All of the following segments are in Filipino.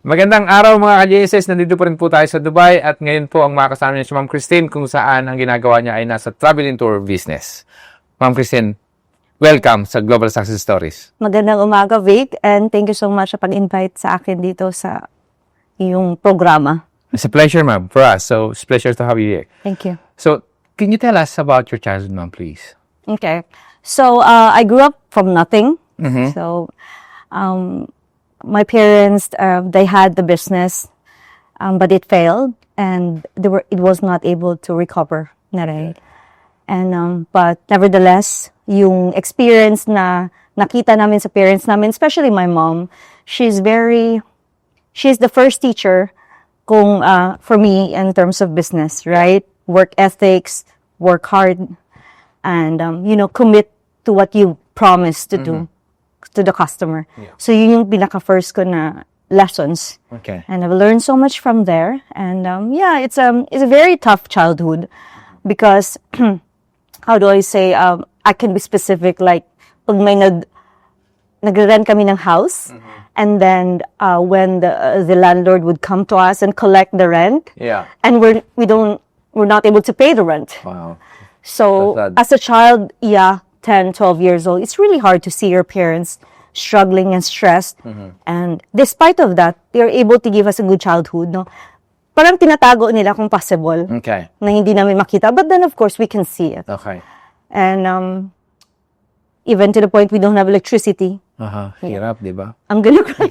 Magandang araw mga ka-JSS, nandito pa rin po tayo sa Dubai at ngayon po ang makakasama niya si Ma'am Christine kung saan ang ginagawa niya ay nasa traveling tour business. Ma'am Christine, welcome sa Global Success Stories. Magandang umaga, Vic, and thank you so much sa pag-invite sa akin dito sa iyong programa. It's a pleasure, ma'am, for us. So, it's a pleasure to have you here. Thank you. So, can you tell us about your childhood, ma'am, please? Okay. So, I grew up from nothing. Mm-hmm. So, my parents, they had the business, but it failed, and it was not able to recover. And but nevertheless, yung experience na nakita namin sa parents namin, especially my mom, she's the first teacher for me in terms of business, right? Work ethics, work hard, and commit to what you promised to do to the customer. Yeah. So yun yung pinaka-first ko na lessons. Okay. And I've learned so much from there. And it's a very tough childhood because how do I say, I can be specific, like pag may nagre-rent kami ng house, and then when the landlord would come to us and collect the rent, Yeah. and we're not able to pay the rent. Wow. So That's sad. as a child, 10, 12 years old, it's really hard to see your parents struggling and stressed. And despite of that, they're able to give us a good childhood, no? Parang tinatago nila kung possible Okay. na hindi namin makita. But then, of course, we can see it. Okay. And even to the point we don't have electricity. Hirap, di ba? Ang gulo ko.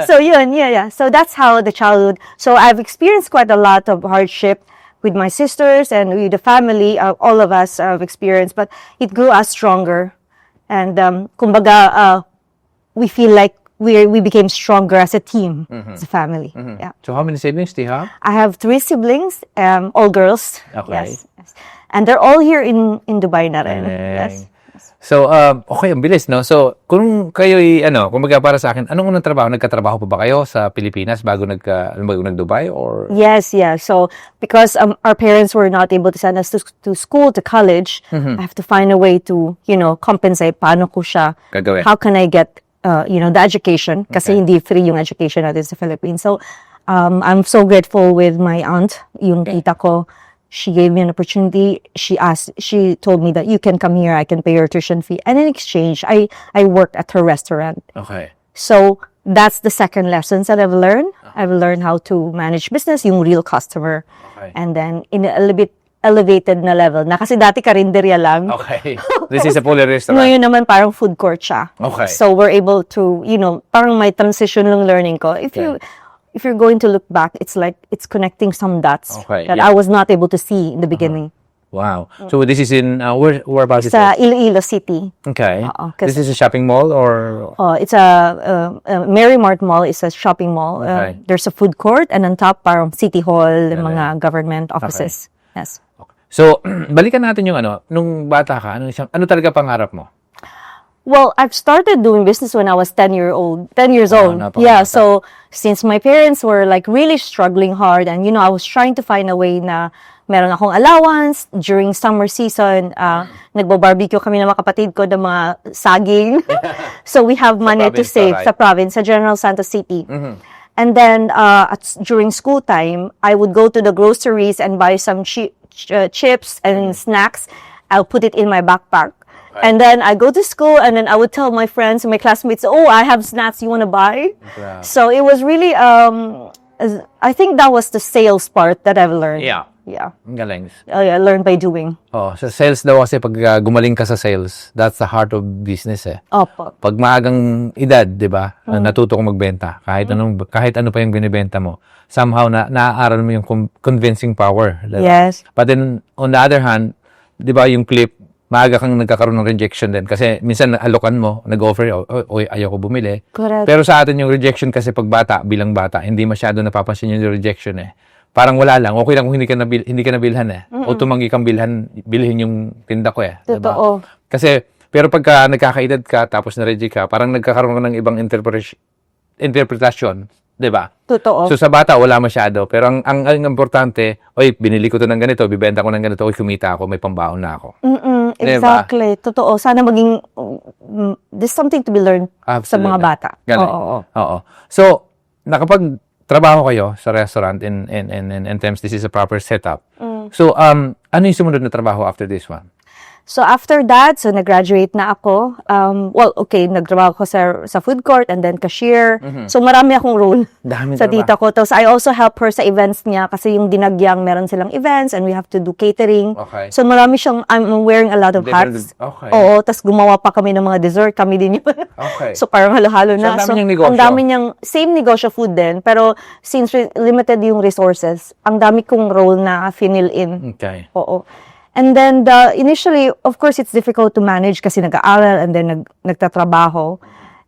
So yun, yeah. So that's how the childhood. So I've experienced quite a lot of hardship with my sisters and with the family. All of us have experienced, but it grew us stronger. And kumbaga, we feel like we became stronger as a team, as a family. Yeah. So, how many siblings do you have? I have 3 siblings, all girls. Okay. Yes. And they're all here in Dubai na rin. Yes. So, okay, ang bilis, no? So, kung kayo'y, kumbaga para sa akin, anong unang trabaho? Nagkatrabaho pa ba kayo sa Pilipinas bago nag-Dubai or? Yes, yeah. So, because our parents were not able to send us to school, to college, I have to find a way to, compensate. Paano ko siya? Gagawin. How can I get, the education? Kasi Okay. hindi free yung education natin sa Philippines. So, I'm so grateful with my aunt, yung tita ko. She gave me an opportunity. She told me that you can come here, I can pay your tuition fee. And in exchange, I worked at her restaurant. Okay. So that's the second lessons that I've learned. I've learned how to manage business, yung real customer. Okay. And then in a little bit elevated na level. Na kasi dati karinderya lang. Okay. This is a fully restaurant. Ngayon naman parang food court siya. Okay. So we're able to, parang may transition lang learning ko. If you're going to look back, it's like it's connecting some dots Okay, that yeah. I was not able to see in the beginning. Wow. So, this is in, whereabouts is Sa it? Iloilo City. Okay. Oo, This is a shopping mall or? It's a Marymart Mall is a shopping mall. Okay. There's a food court, and on top parang City Hall, mga government offices. Yes. So, balikan natin yung nung bata ka, ano talaga pangarap mo? Well, I've started doing business when I was 10 years old. napakabata. Yeah, so since my parents were like really struggling hard, and I was trying to find a way na meron akong allowance during summer season. Nagbo-barbecue kami ng mga kapatid ko ng mga saging. So we have money to province save right? sa province, sa General Santos City. And then during school time, I would go to the groceries and buy some chips and snacks. I'll put it in my backpack. And then I go to school, and then I would tell my friends and my classmates, "Oh, I have snacks. You want to buy?" Wow. So it was really, I think that was the sales part that I've learned. Yeah. Yeah. Ang galing. I learned by doing. Oh, sa sales daw kasi pag gumaling ka sa sales, that's the heart of business eh. Opo. Pag maagang edad, 'di ba? Natuto kong magbenta. Kahit ano pa yung binibenta mo. Somehow naaaral mo yung convincing power, 'di ba? Yes. But then on the other hand, 'di ba yung flip, maaga kang nagkakaroon ng rejection din kasi minsan alokan mo, nag-offer, oy ayoko bumili. Correct. Pero sa atin yung rejection kasi pag bata, bilang bata, hindi masyado napapansin yung rejection eh. Parang wala lang, okay lang kung hindi ka nabilhan eh. O tumanggi kang bilhin yung tinda ko eh. Diba? Totoo. Kasi, pero pagka nagkakaedad ka, tapos na-reject ka, parang nagkakaroon ka ng ibang interpretasyon. 'Di ba? Totoo. So sa bata wala masyado, pero ang importante, oy, binili ko to ng ganito, bibenta ko ng ganito, oy, kumita ako, may pambaon na ako. Exactly. Totoo. Sana maging there's something to be learned sa mga Absolutely. bata. Galing. Oo. Oo. So nakapag-trabaho kayo sa restaurant and times this is a proper setup. So, ano yung sumunod na trabaho after this one? So after that, so nag-graduate na ako. Nagtrabaho ko sa food court and then cashier. So marami akong role Dami sa tita ko. Tapos I also help her sa events niya kasi yung dinagyang meron silang events and we have to do catering. Okay. So marami siyang, I'm wearing a lot of hats. Okay. Oo, tapos gumawa pa kami ng mga dessert. Kami din yun. Okay. So parang halo-halo na. So, ang dami niyang negosyo. Ang dami niyang, same negosyo food din. Pero since limited yung resources, ang dami kong role na fill in. Okay. Oo. And then, initially, of course, it's difficult to manage kasi nag-aaral and then nagtatrabaho.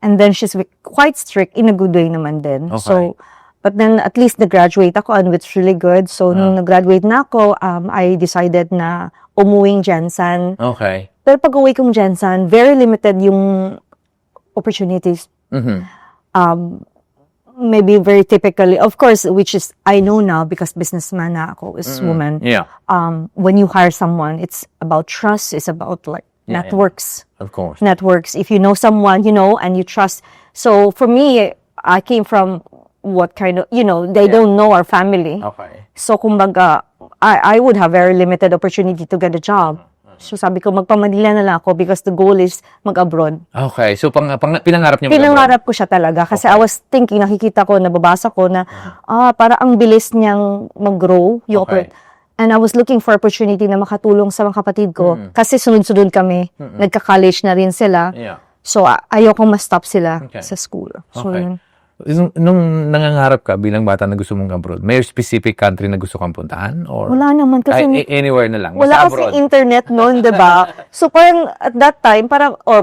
And then, she's quite strict in a good way naman din. Okay. So, but then, at least nag-graduate ako and it's really good. So, nung nag-graduate na ako, I decided na umuwing Jensen. Okay. Pero pag uwi kong Jensen, very limited yung opportunities. Maybe very typically, of course, which is, I know now because businessman na ako, is woman. Yeah. When you hire someone, it's about trust. It's about networks. Of course. Networks. If you know someone, and you trust. So for me, I came from what kind of, they don't know our family. Okay. So kumbaga, I would have very limited opportunity to get a job. So sabi ko, magpa-Manila na lang ako because the goal is mag-abroad. Okay. So, pinangarap niyo Pinangarap ko siya talaga kasi I was thinking, nakikita ko, nababasa ko na, para ang bilis niyang mag-grow. Okay. And I was looking for opportunity na makatulong sa mga kapatid ko kasi sunod-sunod kami. Nagka-college na rin sila. Yeah. So, ayokong ma-stop sila sa school. So, Okay. yun. Nung nangangarap ka bilang bata na gusto mong abroad, may specific country na gusto kang puntahan? Or Wala naman kasi anywhere na lang? wala Basta abroad? kasi internet noon, 'di ba? So parang at that time,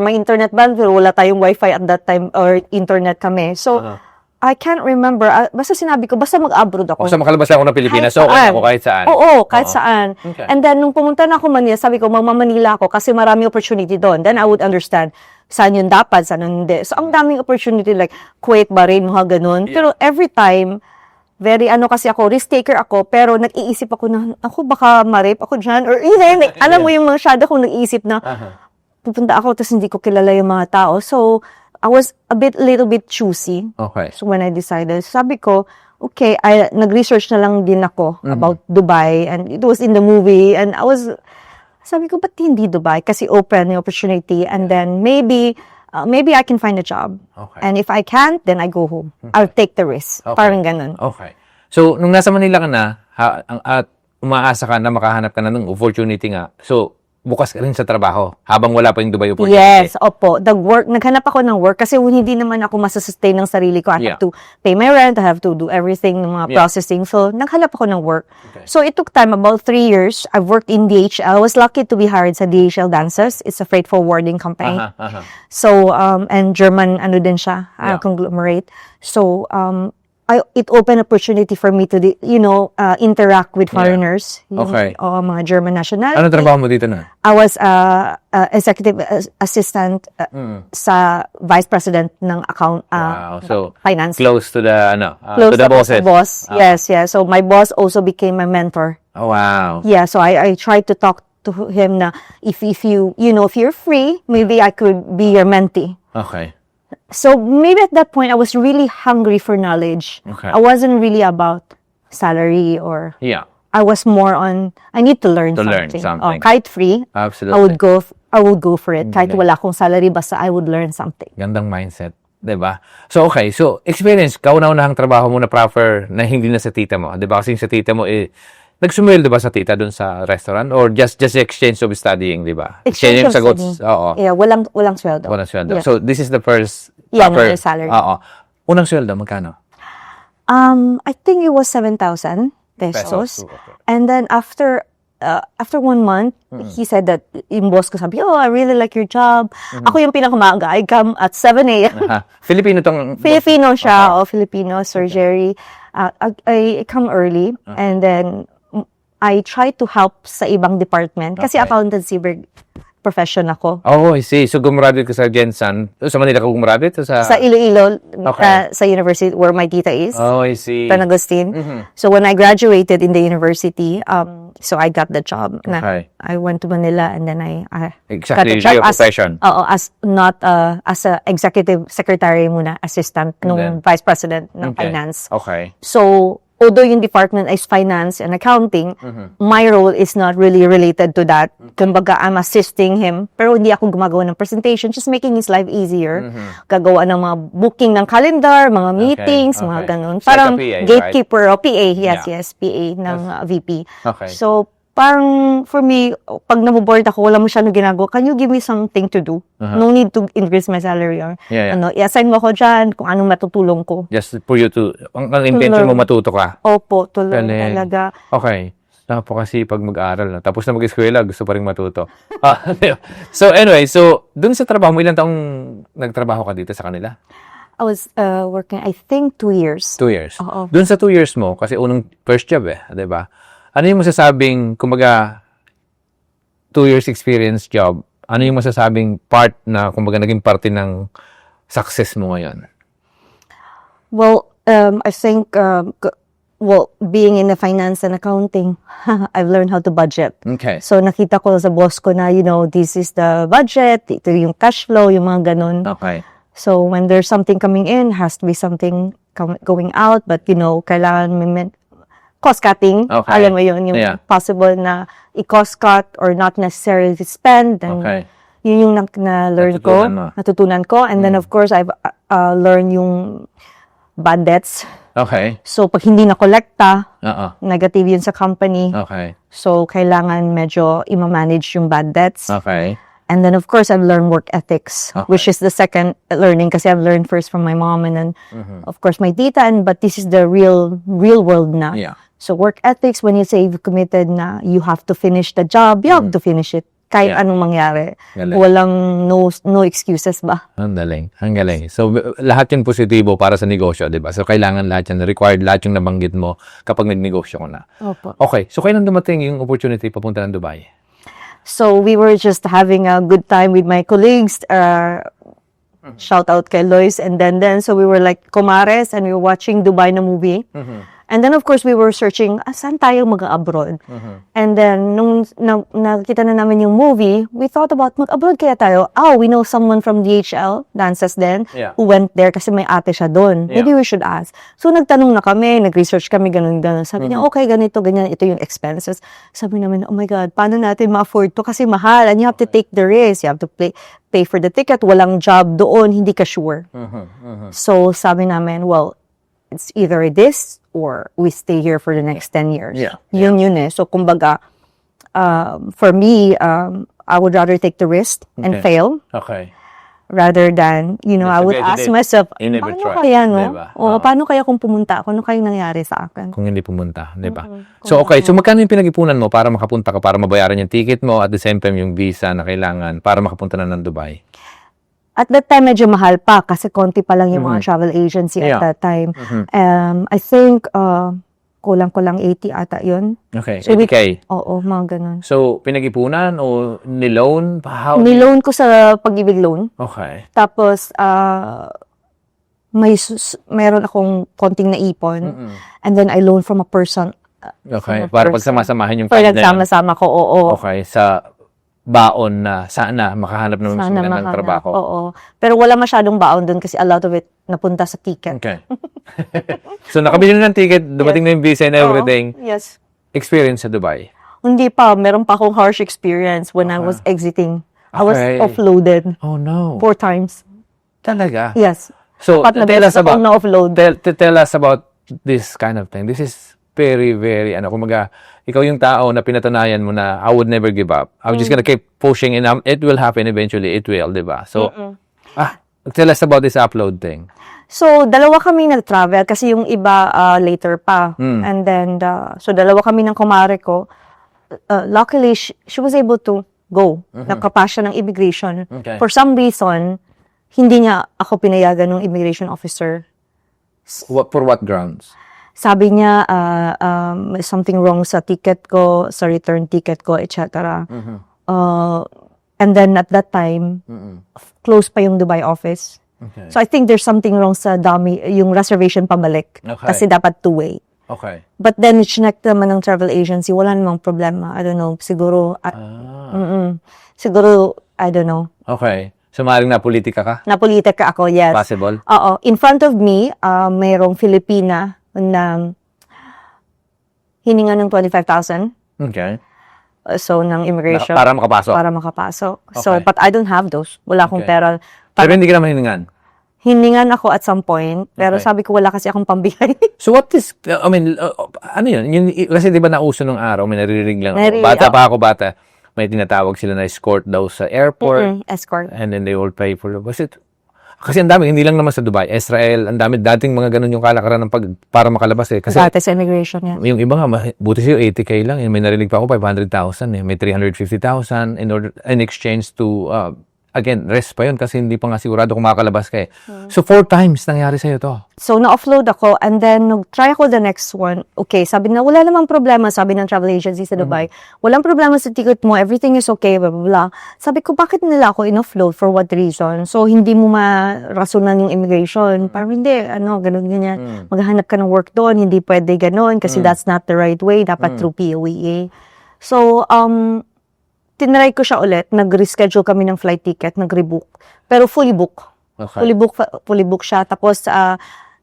may internet bundle, wala tayong wifi at that time or internet kami. So I can't remember. Basta sinabi ko, basta mag-abroad ako. Basta makalabas lang ako ng Pilipinas, so okay ako kahit saan. Oo, kahit saan. Okay. And then, nung pumunta na ako Manila, sabi ko, Manila ako kasi marami opportunity doon. Then I would understand saan yun dapat, saan yun hindi. So, ang daming opportunity like Kuwait, Bahrain, mga ganun. Pero every time, kasi ako, risk taker ako, pero nag-iisip ako na, baka ma-rape ako dyan. Or, alam mo yung masyado akong nag-iisip na, pupunta ako, tapos hindi ko kilala yung mga tao. So, I was little bit choosy. Okay. So, when I decided, sabi ko, okay, nag-research na lang din ako about Dubai, and it was in the movie, and sabi ko, ba't hindi Dubai? Kasi open yung opportunity, and then maybe I can find a job. Okay. And if I can't, then I go home. I'll take the risk. Okay. Parang ganun. Okay. So, nung nasa Manila ka na, at umaasa ka na makahanap ka na ng opportunity nga, so, bukas ka rin sa trabaho habang wala pa yung Dubai opportunity. Yes, opo. Naghanap ako ng work kasi hindi naman ako masusustain ng sarili ko. I have to pay my rent, I have to do everything, ng mga processing. So, naghanap ako ng work. Okay. So, it took time, about 3 years. I've worked in DHL. I was lucky to be hired sa DHL Dances. It's a freight forwarding company. So, and German, din siya, conglomerate. So, it opened opportunity for me to, interact with foreigners. Okay. Mga German nationality. Ano trabaho mo dito na? I was executive assistant sa vice president ng account Wow. So, finance. close to the, Close to the ako bosses. sa boss. Yes. So my boss also became my mentor. Oh, wow. Yeah, so I tried to talk to him na if you're free, maybe I could be your mentee. Okay. So maybe at that point I was really hungry for knowledge. Okay. I wasn't really about salary or Yeah. I was more on I need to learn To something. learn something. Kahit free, Absolutely. I would go for it. Kahit wala akong salary, basta I would learn something. Gandang mindset. 'Di ba? So, okay. So, experience. Kauna-unahang trabaho mo na proper na hindi na sa tita mo. 'Di ba? Kasi sa tita mo, nagsumweldo ba sa tita doon sa restaurant? Or just exchange of studying, 'di ba? Exchange yung of sagot. studying. Oo. Yeah, walang sweldo. Walang sweldo. Yeah. So, this is the first Yeah, proper no, salary. Oo. Unang sweldo, magkano? I think it was 7,000 pesos. Okay. And then after 1 month, he said that yung boss ko sabi, I really like your job. Ako yung pinakamaaga. I come at 7 a.m. Filipino tong... Filipino siya, Filipino, Sir Jerry. I come early and then I try to help sa ibang department kasi accountancy profession ako. Oh, I see. So, gumraduate ka sa Jensen. Sa Manila ka gumraduate? Sa Iloilo, Okay. sa university where my tita is. Oh, I see. San Agustin. So when I graduated in the university, So I got the job. Okay. I went to Manila and then I Exactly, got the job your profession. as not as a executive secretary muna, assistant nung then- vice president ng Okay. finance. Okay. So, although yung department is finance and accounting, Mm-hmm. my role is not really related to that. Kumbaga, I'm assisting him, pero hindi ako gumagawa ng presentation, just making his life easier. Gagawa ng mga booking ng calendar, mga meetings, mga okay. ganun. It's like Parang a PA, right? gatekeeper o PA, yes, Yeah. yes, PA ng VP. Okay. So, parang for me, pag naboboard ako, wala masyadong ginagawa, can you give me something to do? No need to increase my salary or Yeah, yeah. ano, i-assign mo ako dyan kung anong matutulong ko. Just for you to, ang intention mo learn. matuto ka. Opo, tuloy Galing. talaga. Okay. Napakasipag mag-aral. No? Tapos na mag-eskwela, gusto pa rin matuto. So anyway, so dun sa trabaho mo, ilang taong nagtrabaho ka dito sa kanila? I was working, I think, 2 years. 2 years. Oo. Dun sa 2 years mo, kasi unang first job di ba? Ano yung masasabing, kumbaga, 2 years experience job, ano yung masasabing part na, kumbaga, naging parte ng success mo ngayon? Well, I think, being in the finance and accounting, I've learned how to budget. Okay. So, nakita ko sa boss ko na, this is the budget, ito yung cash flow, yung mga ganun. Okay. So, when there's something coming in, has to be something going out, but, kailangan may cost cutting. Okay. Alam mo yun, yung Yeah. possible na i-cost cut or not necessarily spend. And Okay. yun yung na-learn ko, Natutunan mo. natutunan ko. And then, of course, I've learned yung bad debts. Okay. So, pag hindi na-kolekta, Oo. negative yun sa company. Okay. So, kailangan medyo i-manage yung bad debts. Okay. And then, of course, I've learned work ethics, Okay. which is the second learning kasi I've learned first from my mom and then, of course, my tita. But this is the real world na. Yeah. So, work ethics, when you say you've committed na you have to finish the job, you have to finish it. Kahit Yeah. anong mangyari. Galing. Walang no excuses ba? Ang galing. Ang galing. So, lahat yung positibo para sa negosyo, di ba? So, kailangan lahat yan. Required lahat yung nabanggit mo kapag nagnegosyo ko na. Opo. Okay. So, kailan dumating yung opportunity papunta ng Dubai? So, we were just having a good time with my colleagues. Shout out kay Lois and then so we were like kumares and we were watching Dubai na movie. And then, of course, we were searching, saan tayo mag-abroad? And then, nung nakita na namin yung movie, we thought about, mag-abroad kaya tayo? We know someone from DHL, dances then, Yeah. who went there kasi may ate siya doon. Maybe we should ask. So, nagtanong na kami, nag-research kami, ganun. Sabi niya, okay, ganito, ganyan, ito yung expenses. Sabi namin, oh my God, paano natin ma-afford to? Kasi mahal, and you have to take the risk. You have to pay for the ticket. Walang job doon, hindi ka sure. So, sabi namin, well, it's either this or we stay here for the next 10 years. Yeah. Yun eh. So, kumbaga, for me, I would rather take the risk and Okay. fail Okay. rather than, I would ask myself, You never paano try. kaya, no? Diba? O, paano kaya kung pumunta ako? Ano kayang nangyari sa akin? Kung hindi pumunta, di ba? So, okay. So, magkano yung pinag-ipunan mo para makapunta ka, para mabayaran yung ticket mo at the same time yung visa na kailangan para makapunta na ng Dubai? At that time, medyo mahal pa kasi konti pa lang yung mga travel agency Yeah. at that time. I think, kulang-kulang 80 ata yun. Okay. So, 80K. Oo, mga ganun. So, pinag-ipunan o niloan? How? Niloan ko sa pag-ibig loan. Okay. Tapos, meron akong konting naipon. And then, I loan from a person. Okay. From a Para person. pagsamasamahin yung Para fund na yun. nagsama-sama ko, oo. Okay. Sa baon na sana makahanap ng Sana magandang makahanap, trabaho. oo. Pero wala masyadong baon dun kasi a lot of it napunta sa ticket. Okay. So, nakabili na ng ticket, dumating na yung visa and everything. Oo, yes. Experience sa Dubai. Hindi pa. Meron pa akong harsh experience when I was exiting. I was Okay. offloaded Oh, no. 4 times. Talaga? Yes. So, Pat na tell us beses akong about, na-offload. tell us about this kind of thing. This is very, very, kumaga, ikaw yung tao na pinatunayan mo na I would never give up. I'm just gonna keep pushing and it will happen eventually. It will, di ba? So, tell us about this upload thing. So, dalawa kami nag-travel kasi yung iba later pa. And then, so dalawa kami ng kumare ko. Luckily, she was able to go. Nakapass siya ng immigration. Okay. For some reason, hindi niya ako pinayagan ng immigration officer. For what grounds? Sabi niya, may something wrong sa ticket ko, sa return ticket ko, etc. And then at that time, close pa yung Dubai office. Okay. So I think there's something wrong sa yung reservation pabalik. Okay. Kasi dapat two-way. Okay. But then, chinek naman ng travel agency, wala namang problema. I don't know, siguro, siguro, I don't know. Okay. So, maaaring na politika ka? Napolitika ako, yes. Possible? Oo. In front of me, mayroong Filipina na hininga ng 25,000. Okay. So, ng immigration. Para makapasok? Para makapasok. So, Okay. but I don't have those. Wala akong Okay. pera. Pero hindi ka naman hiningan? Hiningan ako at some point, pero Okay. sabi ko wala kasi akong pambigay. So, what is, I mean, ano yun? Kasi di ba nauso nung araw, may naririnig lang ako. Naririnig, Bata pa ako, may tinatawag sila na escort daw sa airport. Escort. And then they will pay for it. Kasi ang dami, hindi lang naman sa Dubai. Israel, ang dami, dating mga ganun yung kalakaran ng para makalabas eh. Kasi Dati sa immigration yan. yung iba nga, buti sa'yo, 80K lang. May narinig pa ako, 500,000 eh. May 350,000 in exchange to, again, rest pa yun kasi hindi pa nga sigurado kung makakalabas ka eh. So, 4 times nangyari sa'yo to. So, na-offload ako and then nag-try ako the next one. Okay, sabi na wala namang problema, sabi ng travel agency sa Dubai. Walang problema sa ticket mo, everything is okay, blah, blah, blah. Sabi ko, bakit nila ako in-offload? For what reason? So, hindi mo marasunan yung immigration. Parang hindi, ganun, ganyan. Maghanap ka ng work doon, hindi pwede ganun kasi that's not the right way. Dapat through POEA. So, tinry ko siya ulit. Nag-reschedule kami ng flight ticket, nag-rebook. Pero fully book. Okay. Fully book siya. Tapos,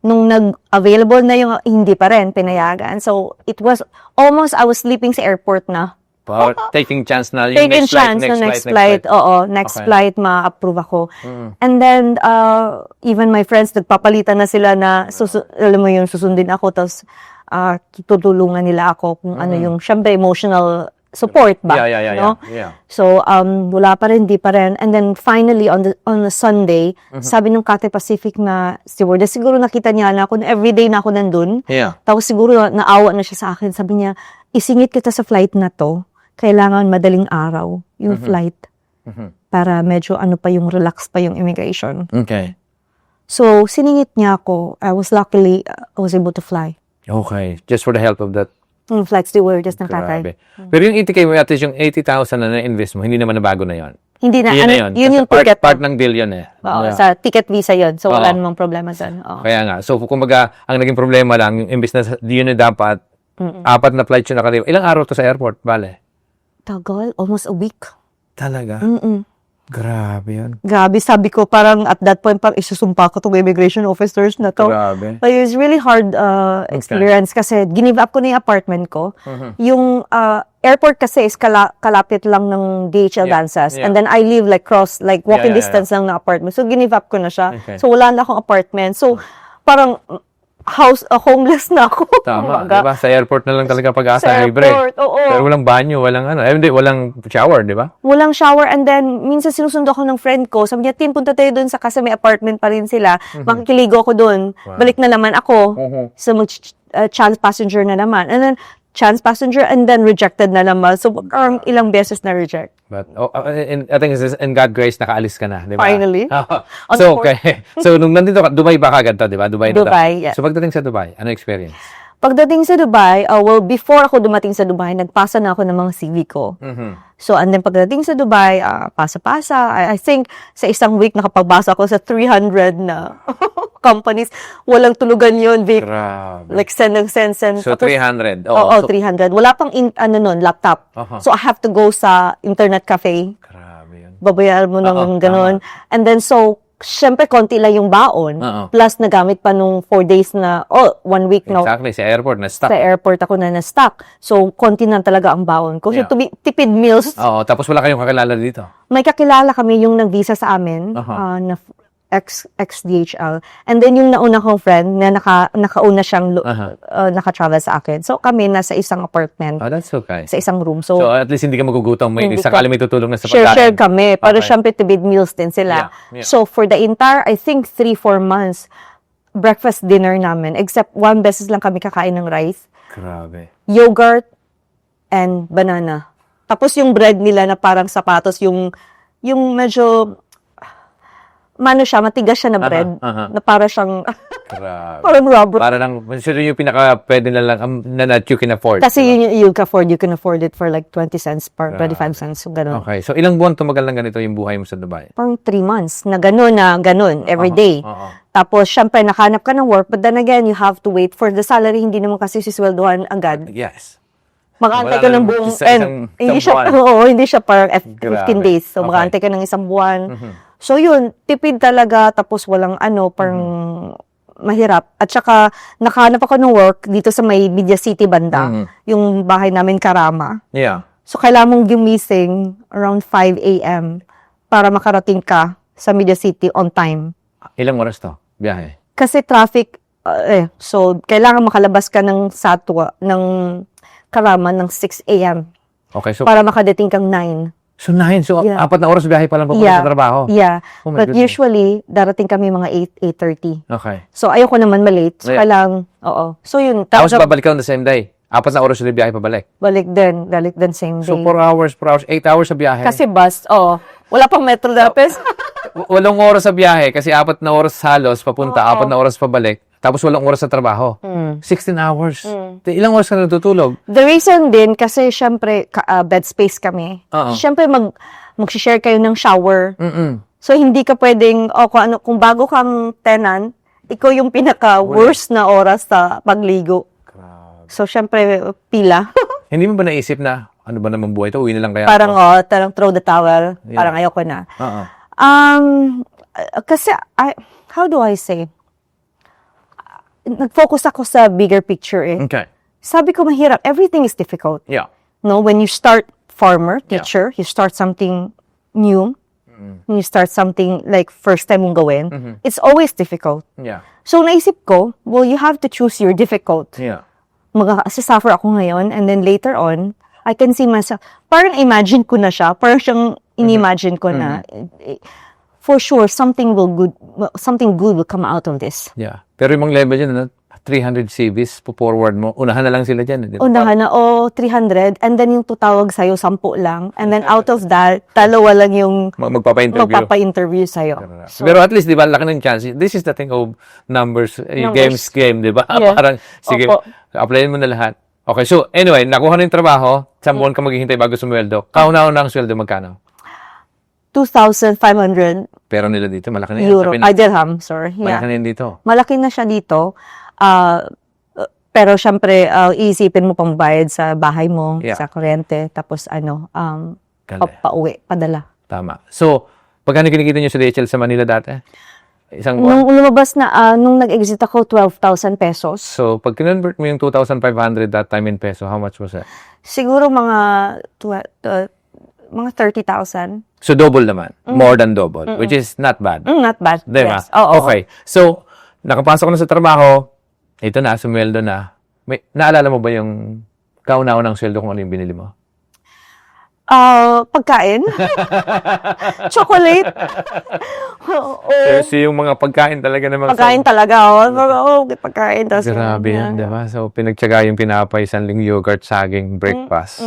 nung nag-available na yung, hindi pa rin, pinayagan. So, it was almost, I was sleeping sa airport na. Taking chance na yung Taking next chance flight, na next flight. Oo, next Okay. flight, ma-approve ako. And then, even my friends, nagpapalitan na sila na, alam mo yun, susundin ako, tapos tutulungan nila ako kung ano yung, syempre, emotional support ba? No? Yeah. So, wala pa rin, di pa rin. And then, finally, on a Sunday, sabi nung Cathay Pacific na stewardess, siguro nakita niya na ako, everyday na ako nandun. Yeah. Tapos siguro naawa na siya sa akin. Sabi niya, isingit kita sa flight na to. Kailangan madaling araw yung flight. Para medyo pa yung relax pa yung immigration. Okay. So, siningit niya ako. I was able to fly. Okay. Just for the help of that. Yung flight stewardess ng Cathay. Grabe. Pero yung 80K mo, at least yung 80,000 na na-invest mo, hindi naman nabago na yon. Hindi na, Yun na yun. yun yung Kasi ticket. part ng deal yun eh. Oo, Yeah. sa ticket visa yun. So, wala Oo. namang problema doon. Oo. Kaya nga. So, kumbaga, ang naging problema lang, yung imbes na yun na dapat, 4 na flight yun nakaliwa. Ilang araw to sa airport, bale? Tagal, almost a week. Talaga? Grabe yun. Grabe, sabi ko, parang at that point, parang isusumpa ko itong immigration officers na to. Grabe. But it was really hard experience kasi give up ko na yung apartment ko. Yung airport kasi is kalapit lang ng DHL Dansas. Yeah. And then I live walking Yeah. distance lang ng apartment. So give up ko na siya. Okay. So wala na akong apartment. So parang homeless na ako. Tama, Umaga. diba? Sa airport na lang talaga pag-asa, Sa libre. airport, oo. Pero walang banyo, walang shower, di ba? Walang shower and then minsan sinusundo ako ng friend ko. Sabi niya, Tin, punta tayo doon kasi may apartment pa rin sila. Makikiligo ako doon. Balik na naman ako. So chance passenger na naman. And then chance passenger and then rejected na naman. So ilang beses na reject. But I think in God grace nakaalis ka na, di ba? Finally. On So the okay. So nung nandito ka, Dubai ba kagad to, di ba? Dubai na to. Dubai, yeah. So pagdating sa Dubai, ano experience? Pagdating sa Dubai, before ako dumating sa Dubai, nagpasa na ako ng mga CV ko. So, and then pagdating sa Dubai, pasa-pasa. I think sa isang week nakapagbasa ako sa 300 na companies. Walang tulugan yun, Vic. Grabe. Like send. So Tapos, 300. Oo, so, 300. Wala pang laptop. So, I have to go sa internet cafe. Grabe yun. Babayaran mo ng ganun. And then, so, syempre, konti lang yung baon. Plus, nagamit pa nung 4 days na, 1 week na Exactly, sa airport na stuck. sa airport ako na-stuck. So, konti na talaga ang baon ko. So, Yeah. tipid meals. Oo, tapos wala kayong kakilala dito. May kakilala kami yung nag-visa sa amin, na ex-DHL. And then, yung nauna kong friend, na nakauna siyang naka-travel sa akin. So, kami nasa isang apartment, Oh, that's okay. sa isang room. So at least hindi ka magugutom. May Hindi sakali ka- may tutulong na sa pagkain. Share kami. Pero Okay. syempre, tibid meals din sila. Yeah, yeah. So, for the entire, I think, 3-4 months, breakfast, dinner namin. Except, 1 beses lang kami kakain ng rice, Grabe. yogurt, and banana. Tapos yung bread nila na parang sapatos, yung medyo siya, matigas siya na bread, na para siyang, Grabe. parang rubber. Para lang, so yung pinaka pwede na lang, na not you can afford. Kasi diba? you can afford it for like 20 cents, 25 cents, so ganun. Okay. So, ilang buwan tumagal lang ganito yung buhay mo sa Dubai? Parang 3 months, na ganun, every day. Oo. Tapos, syempre, nakahanap ka ng work, but then again, you have to wait for the salary, hindi naman kasi sisweldohan agad. Yes. Mag-aantay Wala ka ng lang buong, isang buwan. hindi siya parang 15 Grabe. days. So, Okay. mag-aantay ka ng isang buwan. So, yun, tipid talaga, tapos walang parang mahirap. At saka, nakahanap ako ng work dito sa may Media City banda, yung bahay namin Karama. Yeah. So, kailangan mong gumising around 5 a.m. para makarating ka sa Media City on time. Ilang oras to? Biyahe? Kasi traffic, so, kailangan makalabas ka ng Satwa, ng Karama ng 6 a.m. Okay. So, para makadating kang 9. so 9. So, Yeah. 4 na oras biyahe pa lang papunta sa trabaho. Yeah. Oh my But goodness. usually, darating kami mga 8, 8:30. Okay. So, ayoko naman malate. So, Yeah. kailangan, oo. So, yun. Tapos babalik ka on the same day. 4 na oras yung biyahe pabalik. Balik din same day. So, 4 hours, 8 hours sa biyahe. Kasi bus, wala pang Metro Dapes. 8 oras sa biyahe kasi 4 na oras halos papunta, 4 na oras pabalik. Tapos 8 oras sa trabaho. 16 hours. Ilang oras ka natutulog? The reason din, kasi syempre, bed space kami. Oo. Syempre, mag-share kayo ng shower. Mm-mm. So, hindi ka pwedeng, kung bago kang tenant, ikaw yung pinaka-worst na oras sa pagligo. So, syempre, pila. Hindi mo ba naisip na, ano ba naman buhay ito? Uwi na lang kaya Parang, ako? tarang throw the towel. Yeah. Parang ayoko na. Oo. Kasi, how do I say? Nag-focus ako sa bigger picture eh. Okay. Sabi ko, mahirap. Everything is difficult. Yeah. No, when you start farmer, teacher, you start something new, when you start something like first time mong gawin, it's always difficult. Yeah. So, naisip ko, well, you have to choose your difficult. Yeah. Mag-suffer ako ngayon, and then later on, I can see myself, parang imagine ko na siya, parang siyang in-imagine ko na, for sure, something good will come out of this. Yeah. Pero yung mga level dyan, 300 CVs, po-forward mo, unahan na lang sila dyan. Di ba? Unahan na, 300, and then yung tutawag sa'yo, 10 lang, and then out of that, 2 lang yung Magpapa-interview. magpapa-interview sa'yo. So, Pero at least, di ba, laki ng chance. This is the thing of numbers, Numbers. game, di ba? Yeah. Parang, sige, Opo. applyin mo na lahat. Okay, so anyway, nakuha na yung trabaho, isang buwan ka maghihintay bago sumweldo. Kauna-una ang sweldo, magkano? 2,500 Pero nila dito, malaki na yan. euro. Sa Pinas, Dirham, sorry. malaki Yeah. na yan dito. Malaki na siya dito. Pero syempre, iisipin mo pang bayad sa bahay mo, Yeah. sa kuryente, tapos Galing. pauwi, padala. Tama. So, pagkano kinikita nyo sa DHL sa Manila dati? Isang buwan? Nung lumabas na, nung nag-exit ako, 12,000 pesos. So, pag kinonvert mo yung 2,500 that time in peso, how much was it? Siguro mga 30,000. So, double naman. More than double. Which is not bad. Not bad. Diba? Yes. Oo. Okay. So, nakapasok na sa trabaho, ito na, sumweldo na. Naalala mo ba yung kauna-unang sweldo kung ano yung binili mo? Pagkain. Chocolate. Kasi yung mga pagkain talaga naman. Pagkain talaga. Pagkain. Tas, Grabe yan, diba? So, pinagtsaga yung pinapay, sanling yogurt, saging, breakfast.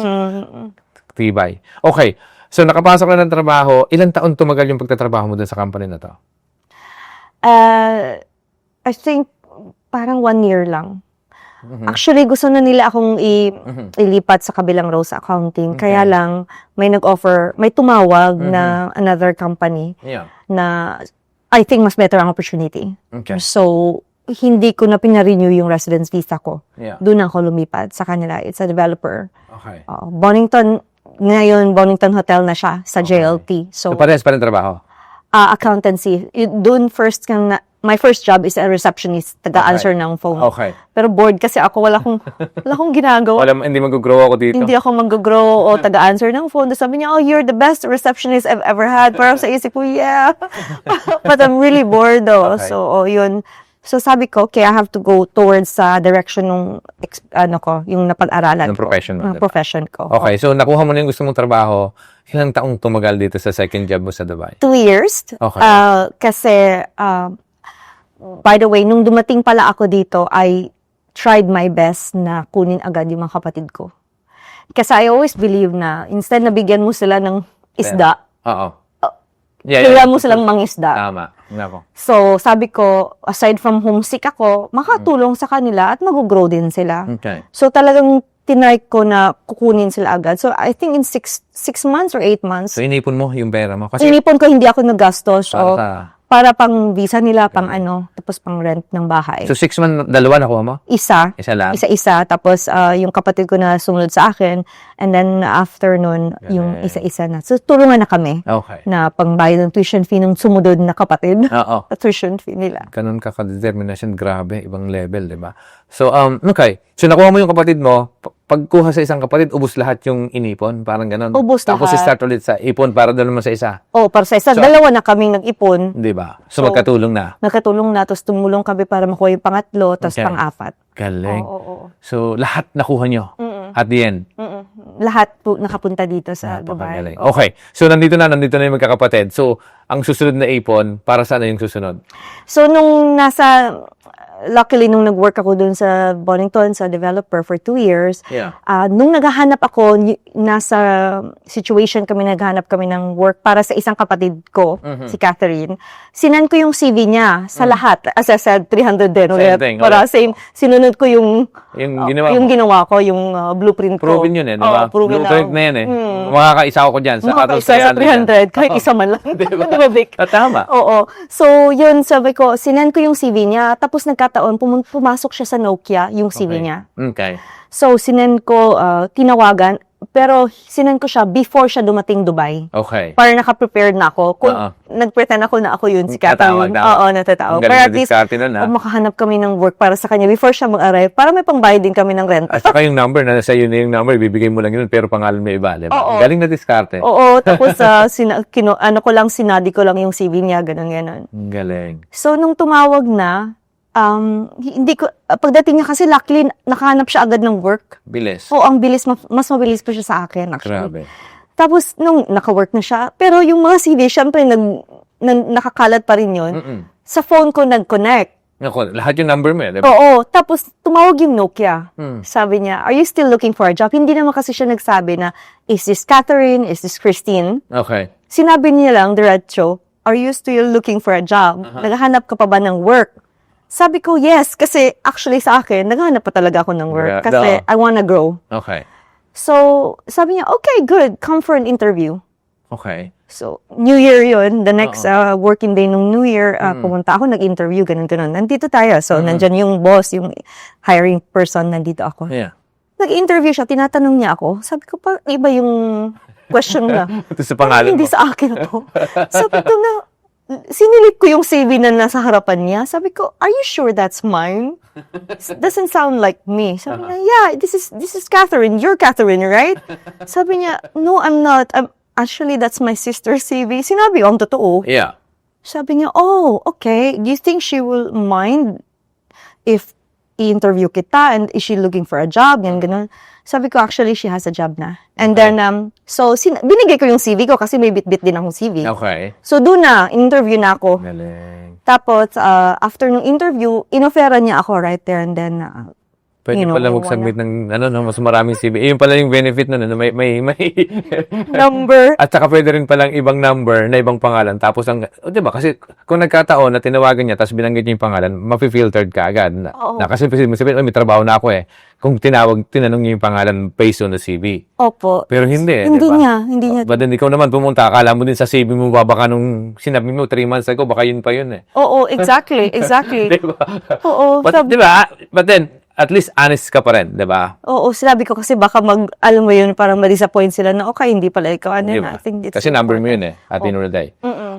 Tibay. Okay. So, nakapasok na ng trabaho, ilang taon tumagal yung pagtatrabaho mo dun sa company na to? I think parang 1 year lang. Actually, gusto na nila akong ilipat sa kabilang row sa accounting. Kaya lang, may nag-offer, may tumawag na another company Yeah. na I think mas better ang opportunity. Okay. So, hindi ko na pinarenew yung residence visa ko. Yeah. Doon ako lumipat sa kanila. It's a developer. Okay. Ngayon, Bonington Hotel na siya sa JLT. So, So, parehas pa rin trabaho? accountancy. Doon my first job is a receptionist, taga-answer ng phone. Okay. Pero bored kasi ako, wala akong ginagawa. Hindi mag-grow ako dito. Hindi ako mag-grow o taga-answer ng phone. Tapos sabi niya, you're the best receptionist I've ever had. Parang sa isip ko, yeah. But I'm really bored though. Okay. So, yun. So, sabi ko, okay, I have to go towards sa direction nung, yung napag-aralan Ng ko. profession mo, Ng diba? profession ko. Okay, so nakuha mo na yung gusto mong trabaho. Ilang taong tumagal dito sa second job mo sa Dubai? 2 years. Okay. Kasi, by the way, nung dumating pala ako dito, I tried my best na kunin agad yung mga kapatid ko. Kasi I always believe na instead na bigyan mo sila ng isda, Oo. kailangan mo silang mangisda. Tama. Nako. So, sabi ko, aside from homesick ako, makatulong sa kanila at mag-grow din sila. Okay. So, talagang tinry ko na kukunin sila agad. So, I think in 6 months or 8 months, So, inipon mo yung pera mo? Kasi inipon ko, hindi ako naggastos. para So, sa... para pang visa nila, pang ano, tapos pang rent ng bahay. So, 6 months, dalawa nakuha mo? Isa. Isa lang? Isa-isa. Tapos, yung kapatid ko na sumunod sa akin. And then, after nun, yung Galing. isa-isa na. So, tulungan na kami Okay. na pangbayad ng tuition fee ng sumunod na kapatid. Oo. Tuition fee nila. Ganun ka ka-determination, grabe, ibang level, di ba? So, okay. So, nakuha mo yung kapatid mo, pagkuha sa isang kapatid, ubus lahat yung inipon, parang ganun. Ubus Tapos, lahat. start ulit sa ipon para doon naman sa isa. Oh, para sa isa. So- Dalawa na kaming nag-ipon. Di ba? So, So, magkatulong na. Nakatulong na. Tapos tumulong kami para makuha yung pangatlo. Tapos Okay. pang-apat. Galing. Oo. So, lahat nakuha nyo Mm-mm. at the end. Mm-mm. Lahat po nakapunta dito sa Dubai. Napakagaling. Okay. So, nandito na yung magkakapatid. So, ang susunod na ipon, para saan na yung susunod? So, luckily, nung nag-work ako dun sa Bonington, sa developer for 2 years, Yeah. nung naghahanap ako, nasa situation kami, naghahanap kami ng work para sa isang kapatid ko, si Catherine. Sinan ko yung CV niya sa lahat. As I said, 300 din. Same ulit. thing, Para ulit. same, sinunod ko yung Yung ginawa yung mo. ginawa ko, yung blueprint ko. Proven yun eh, di ba? Oo, proven Blueprint na yan eh. Makakaisa ako dyan. Sa out of Makakaisa sa 300, kahit Oo. isa man lang. Di ba, Vic? Tama. Oo. So, yun, sabi ko, sinend ko yung CV niya, tapos nagkataon, pumasok siya sa Nokia, yung CV niya. Okay. So, sinend ko, tinawagan, pero sinend ko siya before siya dumating Dubai. Okay. Para naka-prepared na ako. Kung Oo. nag-pretend ako na ako yun, si Tatawag Catherine. na. Oo, natatawag. Ang Pero galing at na least, diskarte nun, ha? makahanap kami ng work para sa kanya before siya mag-arrive, para may pangbayad din kami ng rent. At saka yung number, na sa yun yung number, bibigay mo lang yun, pero pangalan may iba, di ba? Oo. Galing na diskarte. Oo, tapos sinadi ko lang yung CV niya, ganun. Galing. So, nung tumawag na, hindi ko, pagdating niya kasi luckily, nakahanap siya agad ng work. Bilis. So, ang bilis, mas mabilis pa siya sa akin, actually. Grabe. Tapos, nung naka-work na siya, pero yung mga CV, syempre, nakakalat pa rin yun. Mm-mm. Sa phone ko, nag-connect. Ako, lahat yung number mo eh, di ba? Oo, tapos tumawag yung Nokia. Hmm. Sabi niya, are you still looking for a job? Hindi naman kasi siya nagsabi na, is this Catherine? Is this Christine? Okay. Sinabi niya lang, diretso, are you still looking for a job? Naghahanap ka pa ba ng work? Sabi ko, yes, kasi actually sa akin, naghahanap pa talaga ako ng work. Yeah, Kasi I wanna grow. Okay. So, sabi niya, okay, good, come for an interview. Okay. So, New Year yun. The next working day ng New Year, pumunta ako, nag-interview, ganun. Nandito tayo. So, nandyan yung boss, yung hiring person, nandito ako. Yeah. Nag-interview siya, tinatanong niya ako. Sabi ko, pa iba yung question na. Ito sa pangalan Hindi mo. sa akin to. Sabi ko na, sinilip ko yung CV na nasa harapan niya. Sabi ko, are you sure that's mine? Doesn't sound like me. Sabi niya, yeah, this is Catherine. You're Catherine, right? Sabi niya, no, I'm not. Actually, that's my sister's CV. Sinabi ko, ang totoo. Yeah. Sabi niya, oh, okay. Do you think she will mind if i-interview kita and is she looking for a job? Ganun. Sabi ko, actually, she has a job na. And then, so, binigay ko yung CV ko kasi may bit-bit din akong CV. Okay. So, doon na, in-interview na ako. Galing. Tapos, after nung interview, inofera niya ako right there and then, Pwede you know, pala mag-submit ng mas maraming CV. Yun pala yung benefit nun, may number. At saka pwede rin palang ibang number na ibang pangalan. Tapos di ba? Kasi kung nagkataon na tinawagan niya tapos binanggit niya yung pangalan, mapi-filtered ka agad. Oo. Kasi sabihin, may trabaho na ako eh. Kung tinanong niya yung pangalan based on the CV. Opo. Pero hindi eh, Hindi di ba? niya. But then ikaw naman pumunta, akala mo din sa CV mo baka nung sinabi mo 3 months ago, baka yun pa yun eh. Oo, exactly. Di ba? Oo. But, di ba? But then, at least honest ka pa rin, di ba? Oo, sinabi ko kasi baka alam mo yun, parang ma-disappoint sila na, okay, hindi pala ikaw. Ano Di na, ba? I think it's Kasi number mo important. yun eh, at the end of the day.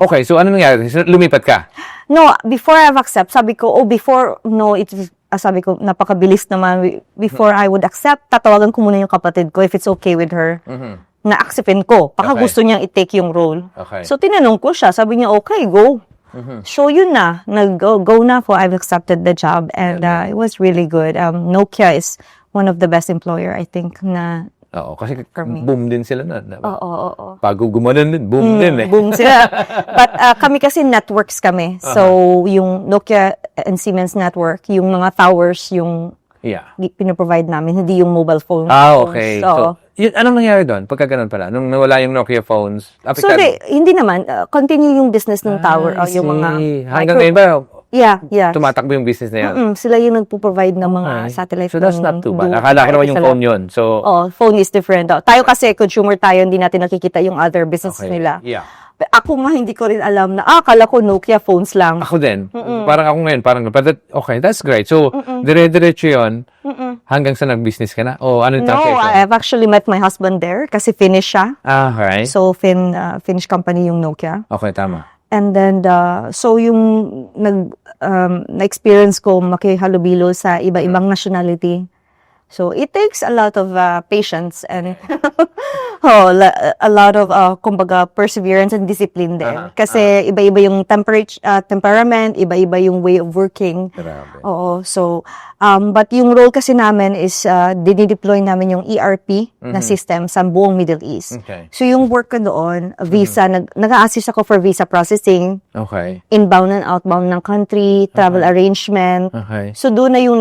Okay, so ano nangyari? Lumipat ka? No, before I accept, sabi ko, sabi ko, napakabilis naman. Before I would accept, tatawagan ko muna yung kapatid ko if it's okay with her. Na acceptin ko. Baka Okay. gusto niyang i-take yung role. Okay. So, tinanong ko siya. Sabi niya, okay, go. So, yun na. Go na ako. I've accepted the job. And it was really good. Nokia is one of the best employer, I think, na Oo, kasi For me. boom din sila na. Diba? oo. Pag gumanon din, boom din eh. Boom sila. But kami kasi networks kami. So, yung Nokia and Siemens network, yung mga towers, yung Yeah. pinoprovide namin, hindi yung mobile phone. Okay. So, Yun, anong nangyari doon? Pagka ganun pala, nung nawala yung Nokia phones, so hindi naman, continue yung business ng tower, o yung mga hanggang ngayon ba, Yeah. tumatakbo yung business na yan? Sila yung nagpo-provide ng mga satellite So that's not too bad. phone. Akala ko naman yung phone yun. So, Phone is different. Tayo kasi, consumer tayo, hindi natin nakikita yung other business nila. Yeah. Ako nga, hindi ko rin alam na, akala ko Nokia phones lang. Ako din. Parang ako ngayon, okay, that's great. So, dire-diretso yun hanggang sa nag-business ka na? O ano yung No, transition? I've actually met my husband there kasi Finnish siya. Okay. So, Finnish company yung Nokia. Okay, tama. And then, so yung na-experience ko makihalubilo sa iba-ibang nationality. So, it takes a lot of patience and a lot of, kumbaga, perseverance and discipline din. Kasi iba-iba yung temperament, iba-iba yung way of working. Grabe. Oo. So, but yung role kasi namin is, dinideploy namin yung ERP na system sa buong Middle East. Okay. So, yung work ko doon, visa, nag-a-assist ako for visa processing, Okay. inbound and outbound ng country, travel arrangement. Okay. So, doon na yung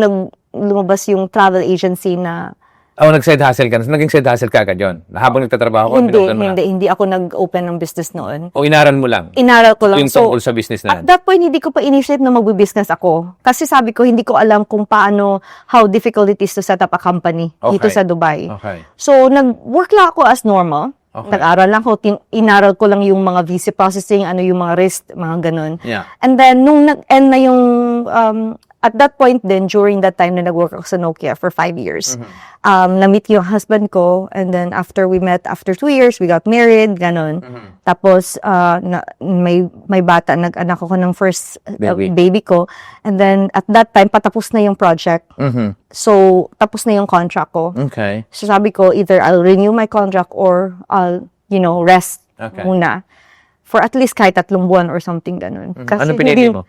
lumabas yung travel agency na Nag-side hustle ka na. So, naging side hustle ka agad yun? Habang nagtatrabaho ka, binuksan mo na? hindi ako nag-open ng business noon. O inaral mo lang? Inaral ko lang. Yung tungkol sa business na yan? At that point, hindi ko pa inisip na magbe-business ako. Kasi sabi ko, hindi ko alam kung paano, how difficult it is to set up a company dito sa Dubai. Okay. So, nag-work lang ako as normal. Okay. Nag-aral lang ako, inaral ko lang yung mga visa processing, ano yung mga risk, mga ganun. Yeah. And then, nung nag-end na yung, at that point then, during that time na nag-work ako sa Nokia for 5 years, na-meet yung husband ko, and then after we met, after 2 years, we got married, ganun. Tapos, may bata, nag-anak ako ng first baby ko, and then at that time, patapos na yung project. So, tapos na yung contract ko. Okay. So, sabi ko, either I'll renew my contract or I'll, rest muna. For at least kahit 3 buwan or something ganun. Kasi Ano pinili mo?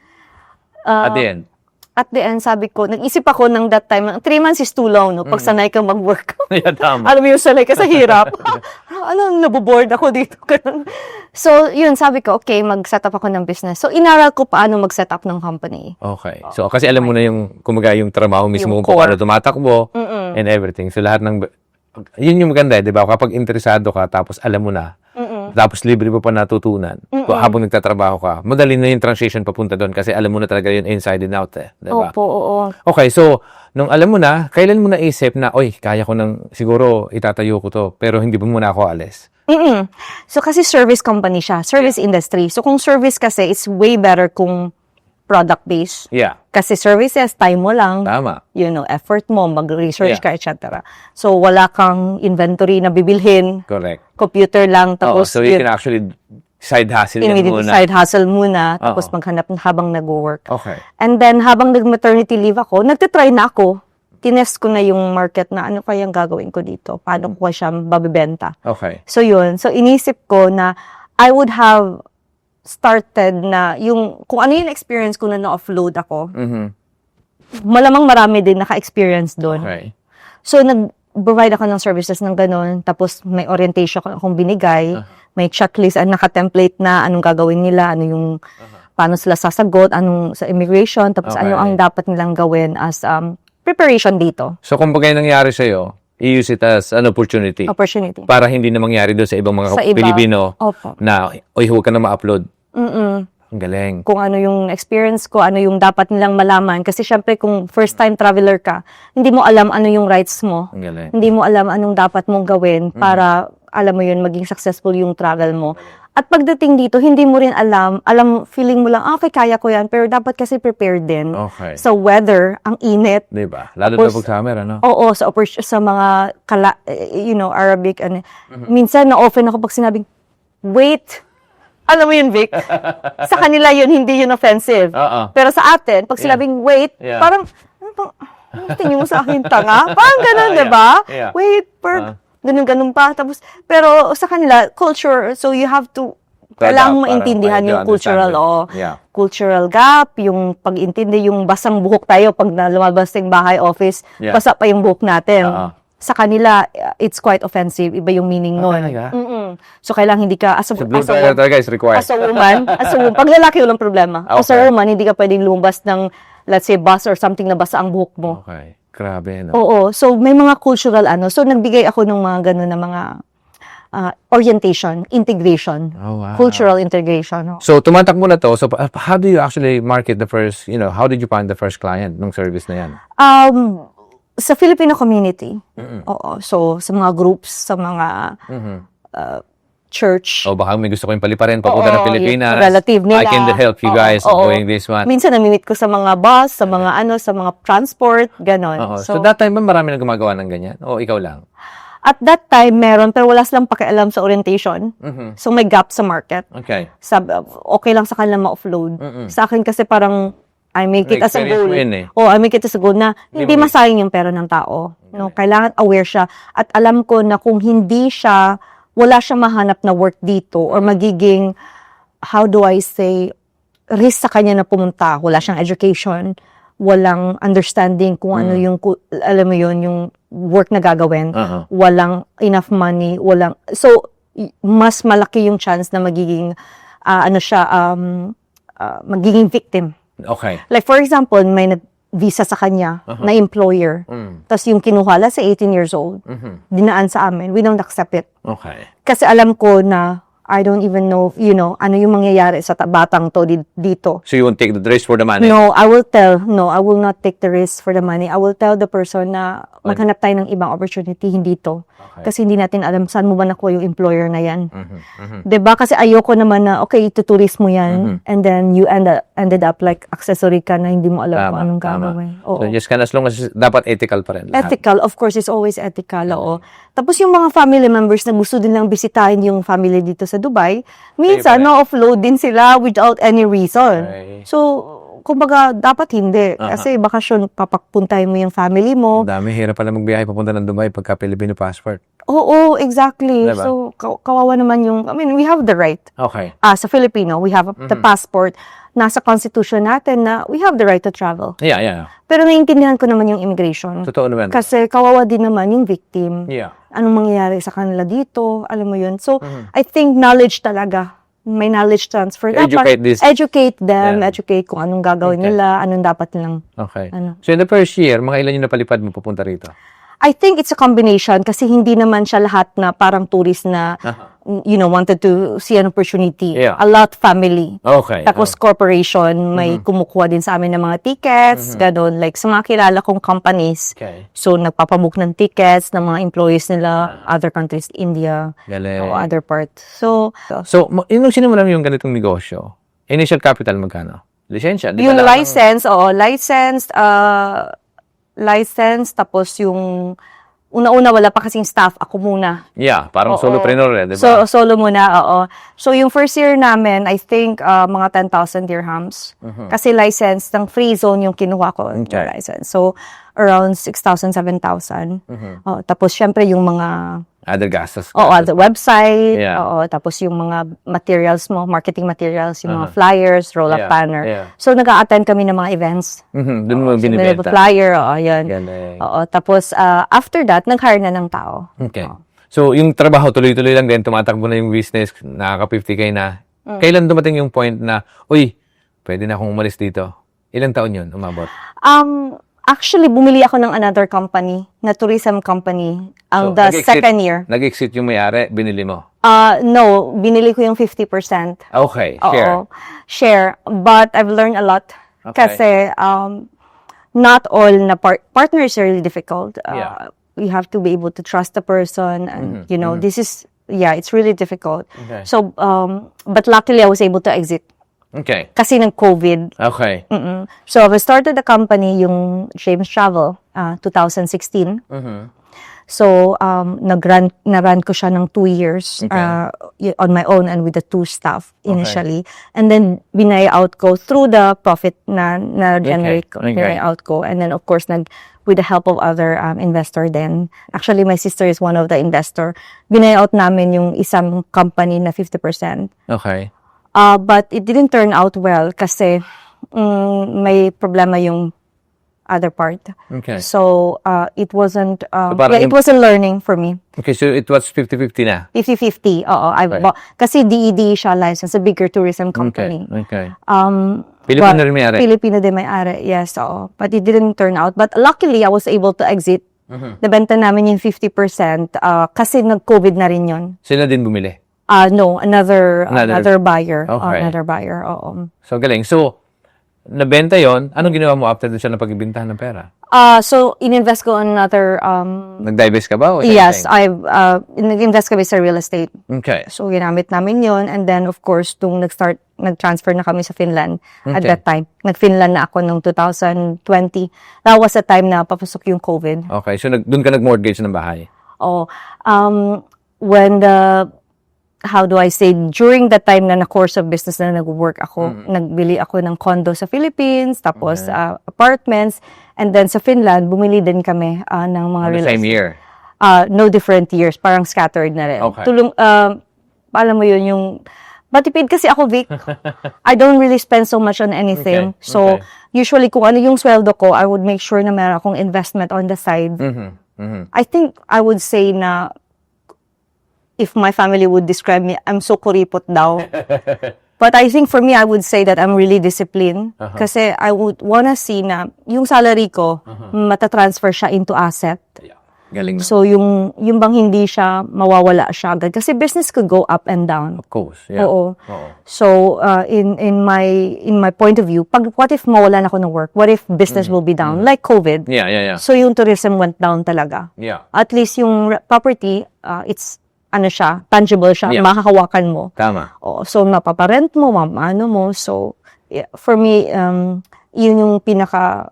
At the end? At the end, sabi ko, nag-isip ako ng that time, 3 months is too long, no? Pag sanay kang mag-work. Yeah, tama. Alam mo yung sanay ka sa hirap. Naboboard ako dito. So, yun, sabi ko, okay, mag-set up ako ng business. So, inaral ko paano mag-set up ng company. Okay. So, kasi alam mo na yung, kumaga yung trabaho mismo, Yung kung core. paano tumatakbo, and everything. So, lahat ng, yun yung maganda, di ba? Kapag interesado ka, tapos alam mo na, tapos libre mo pa natutunan, habang nagtatrabaho ka, madali na yung transition papunta doon kasi alam mo na talaga yun inside and out, di ba? Opo, oo. Okay, so, nung alam mo na, kailan mo naisip na, oy, kaya ko nang, siguro, itatayo ko to, pero hindi ba muna ako alis? So, kasi service company siya, service industry. So, kung service kasi, it's way better kung product-based. Yeah. Kasi services, time mo lang. Tama. Effort mo, mag-research ka, etc. So, wala kang inventory na bibilhin. Correct. Computer lang, Oo, tapos so you can actually side hustle yan immediately muna. side hustle muna, tapos Oo. maghanap habang nag-work. Okay. And then, habang nag-maternity leave ako, nagtitry na ako. Tinest ko na yung market na ano kayang gagawin ko dito. Paano ko siya babibenta. Okay. So, yun. So, inisip ko na I would have started na kung ano yung experience ko na na-offload ako, malamang marami din naka-experience doon. Okay. So, nag-provide ako ng services ng ganun, tapos may orientation akong binigay, may checklist, naka-template na anong gagawin nila, ano yung, paano sila sasagot, anong sa immigration, tapos Okay. ano ang dapat nilang gawin as preparation dito. So, kung bagay nangyari sa'yo, i-use it as an opportunity. Para hindi na mangyari doon sa ibang mga Sa iba. Pilipino Opo. na, oy, huwag ka na ma-upload. Ang galing. Kung ano yung experience ko, ano yung dapat nilang malaman. Kasi syempre, kung first-time traveler ka, hindi mo alam ano yung rights mo. Ang galing. Hindi mo alam anong dapat mong gawin para, alam mo yun, maging successful yung travel mo. At pagdating dito, hindi mo rin alam, feeling mo lang, okay, kaya ko yan. Pero dapat kasi prepared din. Okay. Sa weather, ang init. Diba? Lalo Tapos, na pag summer, ano? Oo, sa mga, Arabic, minsan na-often ako pag sinabing, wait. Alam mo yun, Vic? Sa kanila yun, hindi yun offensive. Pero sa atin, pag sinabing wait, parang, tingin mo sa akin tanga? Parang ganun, diba? Yeah. Wait, ganun-ganun pa. Tapos, pero sa kanila, culture, so you have to, kailangan maintindihan yung cultural gap, yung pag-intindi, yung basang buhok tayo pag lumabas ng bahay office, basa pa yung buhok natin. Sa kanila, it's quite offensive. Iba yung meaning nun. So, kailangan hindi ka, as a talaga is required. woman, pag lalaki, walang problema. As a woman, hindi ka pwedeng lumabas ng, let's say, bus or something na basa ang buhok mo. Okay. Grabe, no? Oo. So, may mga cultural So, nagbigay ako ng mga ganun na mga orientation, integration, Oh, wow. cultural integration. Oo. So, tumatakbo na to. So, how do you actually market the first, how did you find the first client ng service na yan? Sa Filipino community. Oo. So, sa mga groups, sa mga church. O baka may gusto ko yung paliparin, papunta ng Pilipinas. Yung relative nila. I can help you guys doing this one. Minsan namimit ko sa mga bus, sa mga sa mga transport, ganon. Oo. So, that time ba marami na gumagawa ng ganyan? O ikaw lang? At that time, meron, pero wala silang pakialam sa orientation. So, may gap sa market. Okay. Okay lang sa kanila ma-offload. Sa akin kasi parang, I make it as a goal. I make it as a goal na hindi masayang yung pera ng tao. No, kailangan aware siya. At alam ko na kung wala siya mahanap na work dito or magiging, how do I say, risk sa kanya na pumunta. Wala siyang education, walang understanding kung ano yung, alam mo yun, yung work na gagawin. Walang enough money, so, mas malaki yung chance na magiging, magiging victim. Okay. Like, for example, may visa sa kanya na employer. Tapos yung kinuha sa 18 years old, dinaan sa amin, we don't accept it. Okay. Kasi alam ko na I don't even know, ano yung mangyayari sa batang to dito. So you won't take the risk for the money? No, I will not take the risk for the money. I will tell the person na maghanap tayo ng ibang opportunity, hindi to. Okay. Kasi hindi natin alam saan mo ba nakuha yung employer na yan. Diba? Kasi ayoko naman na, okay, ituturist mo yan, and then you ended up like accessory ka na hindi mo alam kung anong gagawin. So just as long as dapat ethical pa rin. Ethical, of course, it's always ethical. Oo. Tapos yung mga family members na gusto din lang bisitahin yung family dito sa Dubai, minsan na-offload din sila without any reason. Okay. So, kumbaga, dapat hindi. Kasi bakasyon, papapuntahin mo yung family mo. Dami, hirap pala magbiyahe papunta ng Dubai pagka Filipino passport. Oo, exactly. Diba? So, kawawa naman we have the right. Okay. Sa Filipino, we have the passport. Nasa constitution natin na we have the right to travel. Yeah. Pero naiintindihan ko naman yung immigration. Totoo naman. Kasi kawawa din naman yung victim. Yeah. Anong mangyayari sa kanila dito, alam mo yun. So, I think knowledge talaga. May knowledge transfer. Educate them, educate kung anong gagawin nila, anong dapat nilang. Okay. So, in the first year, mga ilan yung napalipad mo papunta rito? I think it's a combination kasi hindi naman siya lahat na parang tourist na, wanted to see an opportunity. Yeah. A lot family. Okay. Tapos corporation, may kumukuha din sa amin ng mga tickets, ganun. Like sa mga kilala kong companies. Okay. So, nagpapabook ng tickets ng mga employees nila, other countries, India, Galing. o other parts. So, yung sinimulan mo yung ganitong negosyo, initial capital magkano? Lisensya? yung license, tapos yung una-una wala pa kasing staff, ako muna. Yeah, parang solopreneur di ba? So, solo muna, oo. So, yung first year namin, I think mga 10,000 dirhams. Kasi license, ng free zone yung kinuha ko. Okay. License. So, around 6,000, 7,000. Tapos, syempre, yung mga Other gastos. other website, Yeah. tapos yung mga materials mo, marketing materials, yung mga flyers, roll-up banner. Yeah. So, nag-a-attend kami ng mga events. Doon mo So, binibenta. flyer, yan. Galing. Tapos, after that, nag-hire na ng tao. Okay. So, yung trabaho, tuloy-tuloy lang din, tumatakbo na yung business, nakaka-50K na. Kailan dumating yung point na, uy, pwede na akong umalis dito? Ilang taon yun umabot? Actually, bumili ako ng another company, na tourism company, ang the second year. Nag-exit yung may-ari, binili mo? No, binili ko yung 50%. Okay, share. Oo, share. But I've learned a lot. Okay. Kasi, not all na partner is really difficult. Yeah. You have to be able to trust the person. And, this is, it's really difficult. Okay. So, but luckily, I was able to exit. Okay. Kasi ng COVID. Okay. So, I started the company, yung James Travel, 2016. So, na-run ko siya ng 2 years on my own and with the 2 staff initially. And then, binay-out ko through the profit na generate ko. Binay-out ko. And then, of course, with the help of other investor then. Actually, my sister is one of the investor. Binay-out namin yung isang company na 50%. Okay. But it didn't turn out well kasi may problema yung other part. Okay. So, it wasn't, parang it was a learning for me. Okay, so it was 50-50 na? 50-50, oo. Kasi DED siya license, a bigger tourism company. Okay. Pilipino rin may-ari. Filipino din may-ari, yes. Oo. But it didn't turn out. But luckily, I was able to exit. Nabenta namin yung 50% kasi nag-COVID na rin yun. Sila din bumili. No, another buyer. Okay. Another buyer, oo. So, galing. So, nabenta yon. Anong ginawa mo after doon siya napagbintahan ng pera? So, ininvest ko on another, Nag-divest ka ba? O yes, anything? nag-invest kami sa real estate. Okay. So, ginamit namin yon. And then, of course, nung nag-transfer na kami sa Finland at Okay. that time. Nag-Finland na ako noong 2020. That was the time na papasok yung COVID. Okay. So, doon ka nag-mortgage ng bahay? Oh, when how do I say, during the time na course of business na nag-work ako, nagbili ako ng condo sa Philippines, tapos apartments, and then sa Finland, bumili din kami ng mga On the real same estate. year? No different years, parang scattered na rin. Okay. Alam mo yun, yung, matipid kasi ako, Vic. I don't really spend so much on anything. Okay. So, Okay. usually kung ano yung sweldo ko, I would make sure na meron akong investment on the side. I think I would say na if my family would describe me, I'm so kuripot daw. But I think for me, I would say that I'm really disciplined. Kasi I would wanna see na yung salary ko, matatransfer siya into asset. Yeah. Galing na. So yung bang hindi siya, mawawala siya agad. Kasi business could go up and down. Of course. Yeah. Oo. Oo. So in my point of view, what if mawalan ako ng work? What if business will be down? Like COVID. Yeah, yeah, yeah. So yung tourism went down talaga. Yeah. At least yung property, it's tangible siya, Yeah. makahawakan mo. Tama. Oh, so napaparent mo, mo. So yeah, for me, yun yung pinaka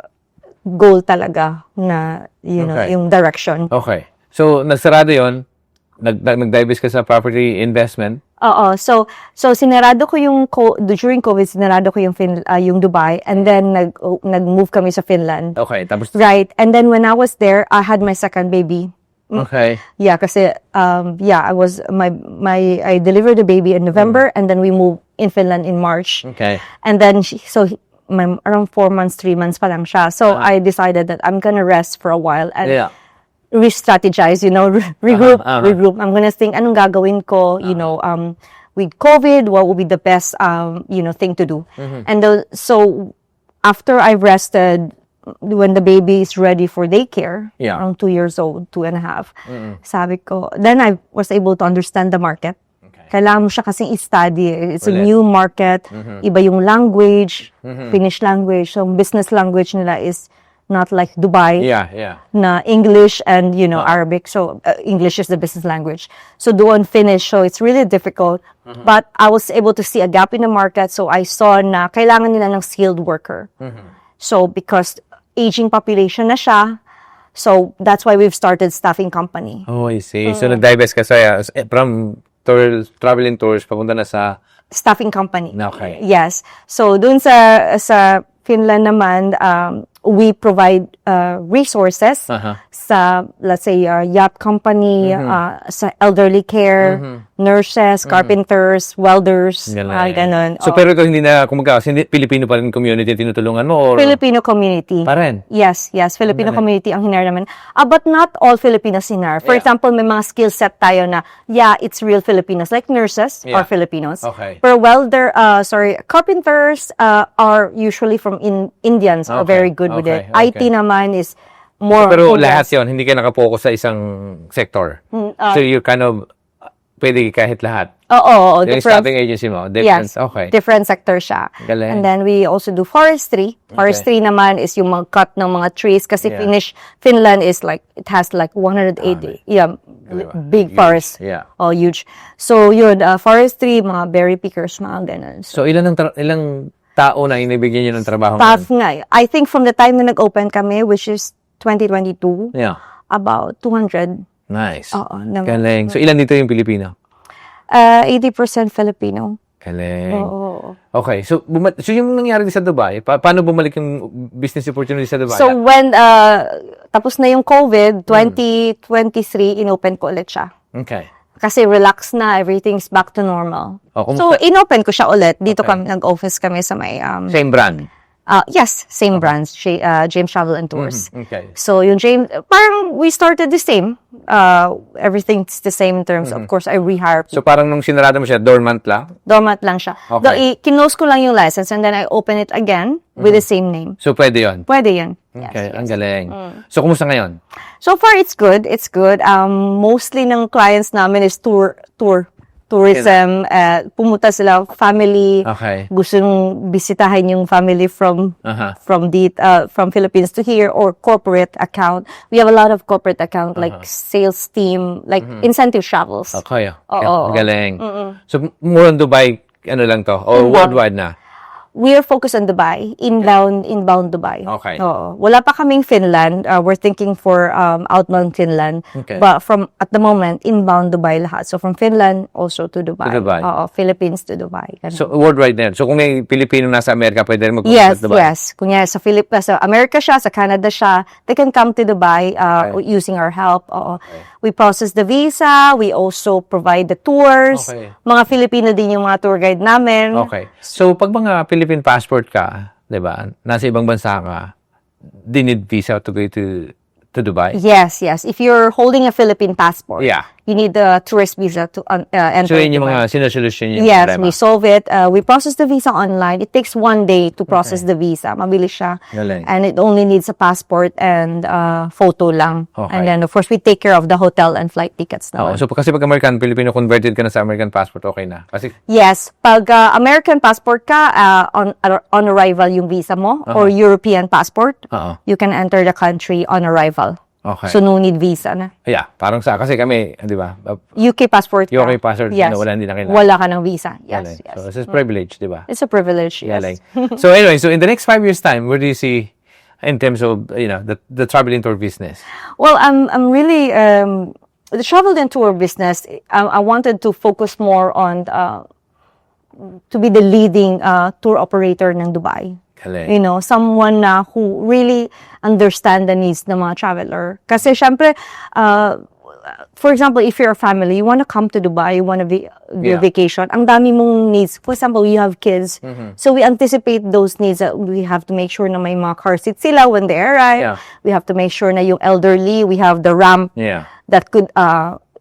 goal talaga na Okay. yung direction. Okay. So, nagsarado yon, nag-divest ka sa property investment. Oo. So sinarado ko during COVID, sinarado ko yung Dubai, and then nag-move kami sa Finland. Okay. Tapos, Right. And then when I was there, I had my second baby. okay. Yeah, kasi I delivered the baby in November, and then we moved in Finland in March. Okay. And then around 4 months, 3 months pa lang siya. So I decided that I'm gonna rest for a while and Yeah. re-strategize, regroup. I'm gonna think anong gagawin ko, with COVID, what would be the best thing to do. And so after I've rested, when the baby is ready for daycare, Yeah. around 2 years old, 2.5, sabi ko, then I was able to understand the market. Okay. Kailangan mo siya kasing i-study. It's a Ulit. new market. Iba yung language, Finnish language. So, business language nila is not like Dubai, Yeah, yeah. na English and, Arabic. So, English is the business language. So, doon Finnish. So, it's really difficult. But I was able to see a gap in the market. So, I saw na kailangan nila ng skilled worker. So, because aging population na siya, so, that's why we've started staffing company. Oh, I see. So, nag-divest ka from traveling tours, papunta na sa... Staffing company. Okay. Yes. So, dun sa Finland naman, we provide resources sa, let's say, yacht company, sa elderly care, nurses, carpenters, welders, ganun. So, pero ito hindi na, Pilipino pa rin community tinutulungan mo? Or... Filipino community. Pa rin? Yes, Filipino community ang hinar naman. But not all Filipinos hinar. For example, may mga skill set tayo na, it's real Filipinos. Like nurses are Filipinos. Okay. Pero carpenters are usually from Indians, are very good with it. Okay. IT naman is more. Pero Indians. lahat yon hindi ka nakapokus sa isang sector. So, you kind of, pwede kahit lahat. Oo, Yung staffing agency mo, different. Yes, Okay. different sector siya. Galing. And then we also do forestry. Forestry naman is yung mag-cut ng mga trees kasi Finland is like, it has like 180, big forest. Yeah. Oh, huge. So yun, forestry, mga berry pickers, mga ganun. So, So, ilang tao na inibigyan nyo ng trabaho? staff nga. I think from the time na nag-open kami, which is 2022, Yeah. about 200. Nice. Oo. Galing. So, ilan dito yung Pilipino? 80% Filipino. Galing. Oo. Okay. So, yung nangyari din sa Dubai, paano bumalik yung business opportunity sa Dubai? So when tapos na yung COVID, 2023, inopen ko ulit siya. Okay. Kasi relax na, everything's back to normal. Oh, So inopen ko siya ulit. Dito nag-office kami sa may Same brand? yes, same brands, James Travel and Tours. Okay. So yung James, parang we started the same. everything's the same in terms. Of course, I rehire So parang nung sinarado mo siya, dormant lang? dormant lang siya. Okay. Though, kinose ko lang yung license and then I open it again with the same name. So pwede yon. Pwede yun. Okay, Yes, ang yes. galing. So kumusta ngayon? So far, it's good. It's good. Mostly ng clients namin is tourism. Pumunta sila, family. Okay. Gustong bisitahin yung family from Aha. from Philippines to here, or corporate account. We have a lot of corporate account like sales team, like incentive travels. Okay. Oo. Ang galing. So more on Dubai, ano lang to? Or worldwide na? We are focused on Dubai, inbound Dubai. Okay. Oo. Wala pa kaming Finland. We're thinking for outbound Finland. Okay. But at the moment, inbound Dubai lahat. So from Finland also to Dubai. To Dubai. Oo, Philippines to Dubai. Ganun. So worldwide na yan. So kung may Pilipino nasa Amerika, pwede rin magpunta Yes, sa Dubai? yes. Kunya sa America siya, sa Canada siya, they can come to Dubai using our help. Oo. We process the visa, we also provide the tours. Okay. Mga Filipino din yung mga tour guide namin. Okay. So pag mga Philippine passport ka, 'di ba? Nasa ibang bansa ka, they need visa to go to Dubai? Yes, yes. If you're holding a Philippine passport, Yeah. you need a tourist visa to enter. So yun yung Dubai. mga sinusolusyon yung Yes, problema. we solve it. We process the visa online. It takes 1 day to process the visa. Mabilis siya. Galing. And it only needs a passport and photo lang. Okay. And then, of course, we take care of the hotel and flight tickets Oo. naman. So kasi pag American, Filipino converted ka na sa American passport, okay na. Kasi Yes, pag American passport ka, on arrival yung visa mo, or European passport, Oo. you can enter the country on arrival. Okay. So, no need visa na. yeah, parang kasi kami, 'di ba? UK passport ka. UK passport, yes. wala hindi na kailangan. Wala ka ng visa. Yes, Galing. yes. So this is privilege, 'di ba? It's a privilege, yes. Galing. So anyway, so in the next 5 years time, where do you see in terms of, the traveling tour business? Well, I'm really the travel and tour business. I wanted to focus more on to be the leading tour operator ng Dubai. Galing. Someone na who really understand the needs ng mga traveler. Kasi syempre, for example, if you're a family, you want to come to Dubai, you want to be Yeah. vacation, ang dami mong needs. For example, you have kids. So we anticipate those needs that we have to make sure na may mga car seats sila when they arrive. Yeah. We have to make sure na yung elderly, we have the ramp Yeah. that could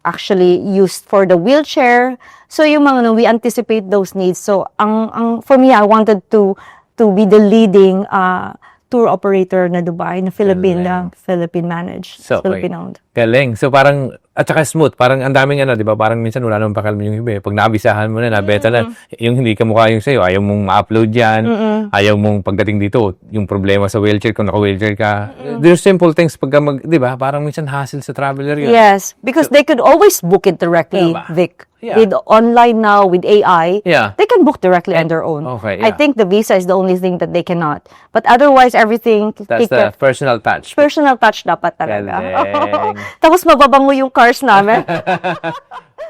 actually used for the wheelchair. So yung mga we anticipate those needs. So for me, I wanted to be the leading tour operator na Dubai, na Philippine managed, So, Philippine owned. Galing. So parang, at saka smooth, parang ang daming di ba? Parang minsan wala namang pakialam yung iba. Pag nabisahan mo na, nabeta na, yung hindi ka mukha yung sa'yo, ayaw mong ma-upload yan, ayaw mong pagdating dito, yung problema sa wheelchair, kung naka-wheelchair ka. There's simple things pag di ba? Parang minsan hassle sa traveler yun. Yes, because they could always book it directly, Tama. Vic. Yeah. With online now, with AI, Yeah. they can book directly on their own. Okay, I yeah. think the visa is the only thing that they cannot. But otherwise, everything, That's the personal touch. personal touch dapat talaga. Galing. Tapos mababango yung cars namin.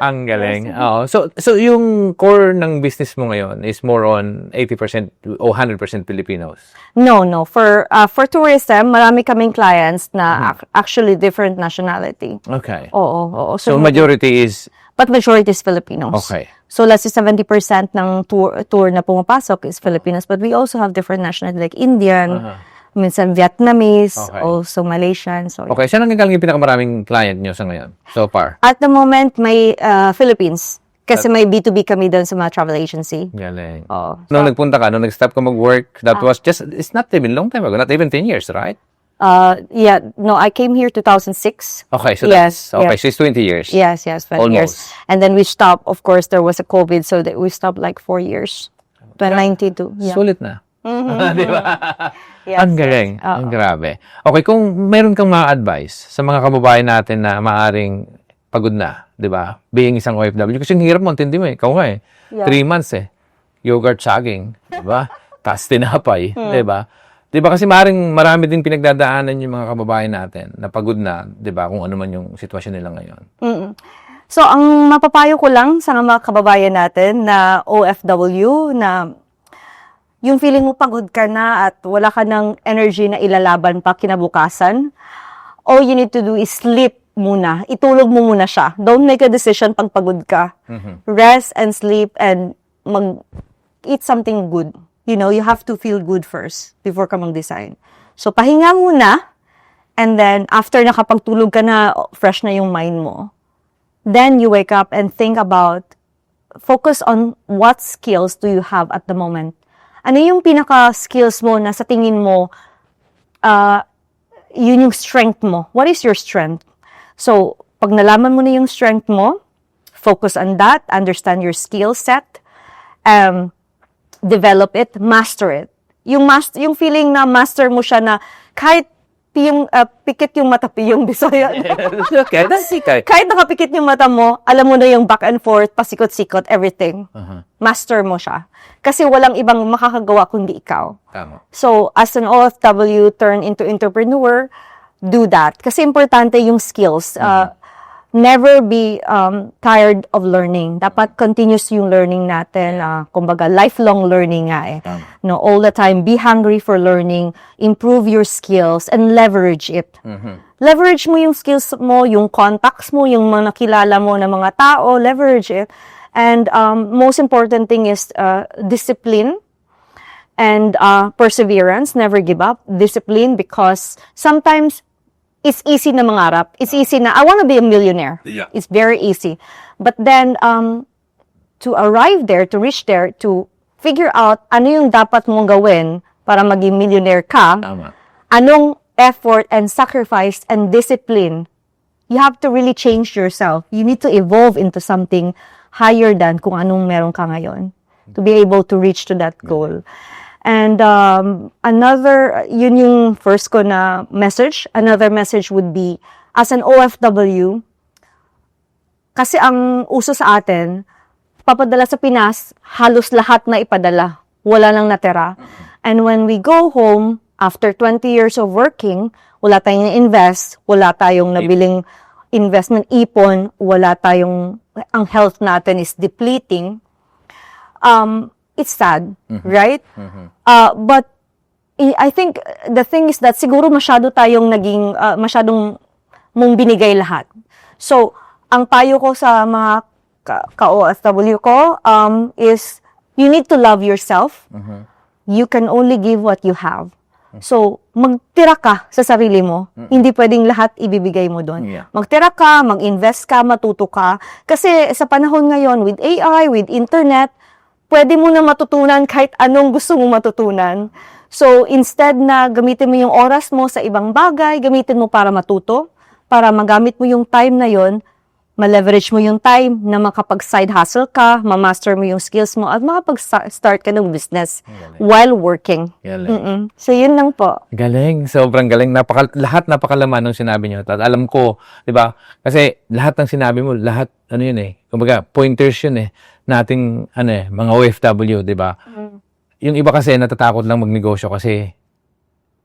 Ang galing. Oo. So yung core ng business mo ngayon is more on 80% o 100% Filipinos. No. For tourism, marami kaming clients na actually different nationality. Okay. Oo. So majority is But majority is Filipinos. Okay. So let's say 70% ng tour na pumapasok is Filipinos. But we also have different nationalities like Indian, minsan Vietnamese, Okay. also Malaysian. So Okay, saan ang galing yung pinakamaraming client nyo sa ngayon so far? at the moment, may Philippines. Kasi may B2B kami doon sa mga travel agency. Galing. Oo. Nung nagpunta ka, nung nag-stop ka mag-work, that was just, it's not even long time ago, not even 10 years, right? I came here 2006. Okay, so Yes, that's, okay, yes. so it's 20 years. Yes, 20 years. Almost. And then we stopped, of course, there was a COVID, so that we stopped like 4 years. 2092. Yeah. Sulit na. Di ba? Yes, Ang galing. Ang grabe. Okay, kung meron kang mga advice sa mga kababayan natin na maaring pagod na, di ba? Being isang OFW. Kasi ang hirap mo, intindi mo eh. Ikaw nga eh. Yeah. 3 months eh. Yogurt saging. Di ba? Tas tinapay. Di ba? Di ba kasi marami din pinagdadaanan yung mga kababayan natin na pagod na, di ba? Kung ano man yung sitwasyon nila ngayon. So, ang mapapayo ko lang sa mga kababayan natin na OFW na yung feeling mo pagod ka na at wala ka ng energy na ilalaban pa kinabukasan, all you need to do is sleep muna. Itulog mo muna siya. Don't make a decision pag pagod ka. Rest and sleep and eat something good. You have to feel good first before ka mag-design. So, pahinga muna And then, after nakapagtulog ka na, fresh na yung mind mo. Then, you wake up and think about, focus on what skills do you have at the moment. Ano yung pinaka-skills mo na sa tingin mo, yun yung strength mo. What is your strength? So, pag nalaman mo na yung strength mo, focus on that, understand your skill set, develop it, master it. Yung feeling na master mo siya na kahit pikit yung mata, yung Bisaya. Okay, that's okay. Kahit nakapikit yung mata mo, alam mo na yung back and forth, pasikot-sikot, everything. Master mo siya. Kasi walang ibang makakagawa kundi ikaw. Tama. So, as an OFW, turn into entrepreneur, do that. Kasi importante yung skills. Never be tired of learning. Dapat continuous yung learning natin. Kumbaga, lifelong learning nga eh. No, all the time, be hungry for learning, improve your skills, and leverage it. Leverage mo yung skills mo, yung contacts mo, yung mga nakilala mo na mga tao, leverage it. And most important thing is discipline and perseverance. Never give up. Discipline, because sometimes it's easy na mangarap. It's easy na, I want to be a millionaire. Yeah. It's very easy. But then, to arrive there, to reach there, to figure out ano yung dapat mong gawin para maging millionaire ka, Tama. anong effort and sacrifice and discipline, you have to really change yourself. You need to evolve into something higher than kung anong meron ka ngayon to be able to reach to that goal. And yun yung first ko na message. Another message would be, as an OFW, kasi ang uso sa atin, papadala sa Pinas, halos lahat na ipadala. Wala nang natira. And when we go home, after 20 years of working, wala tayong invest, wala tayong nabiling investment ipon, ang health natin is depleting. It's sad, right? But I think the thing is that siguro masyado tayong masyadong mong binigay lahat. So, ang payo ko sa mga ka-OFW ko is you need to love yourself. You can only give what you have. So, magtira ka sa sarili mo. Hindi pwedeng lahat ibibigay mo doon. Yeah. Magtira ka, mag-invest ka, matuto ka. Kasi sa panahon ngayon, with AI, with internet, pwede mo na matutunan kahit anong gusto mong matutunan. So, instead na gamitin mo yung oras mo sa ibang bagay, gamitin mo para matuto, para magamit mo yung time na yon, ma-leverage mo yung time na makapag-side hustle ka, ma-master mo yung skills mo, at makapag-start ka ng business while working. Galing. So, yun lang po. Galing. Sobrang galing. Lahat napakalaman ng sinabi niyo. At alam ko, di ba? Kasi lahat ng sinabi mo, lahat, yun eh. Kumbaga, pointers yun eh. Nating, mga OFW, di ba? Yung iba kasi natatakot lang magnegosyo kasi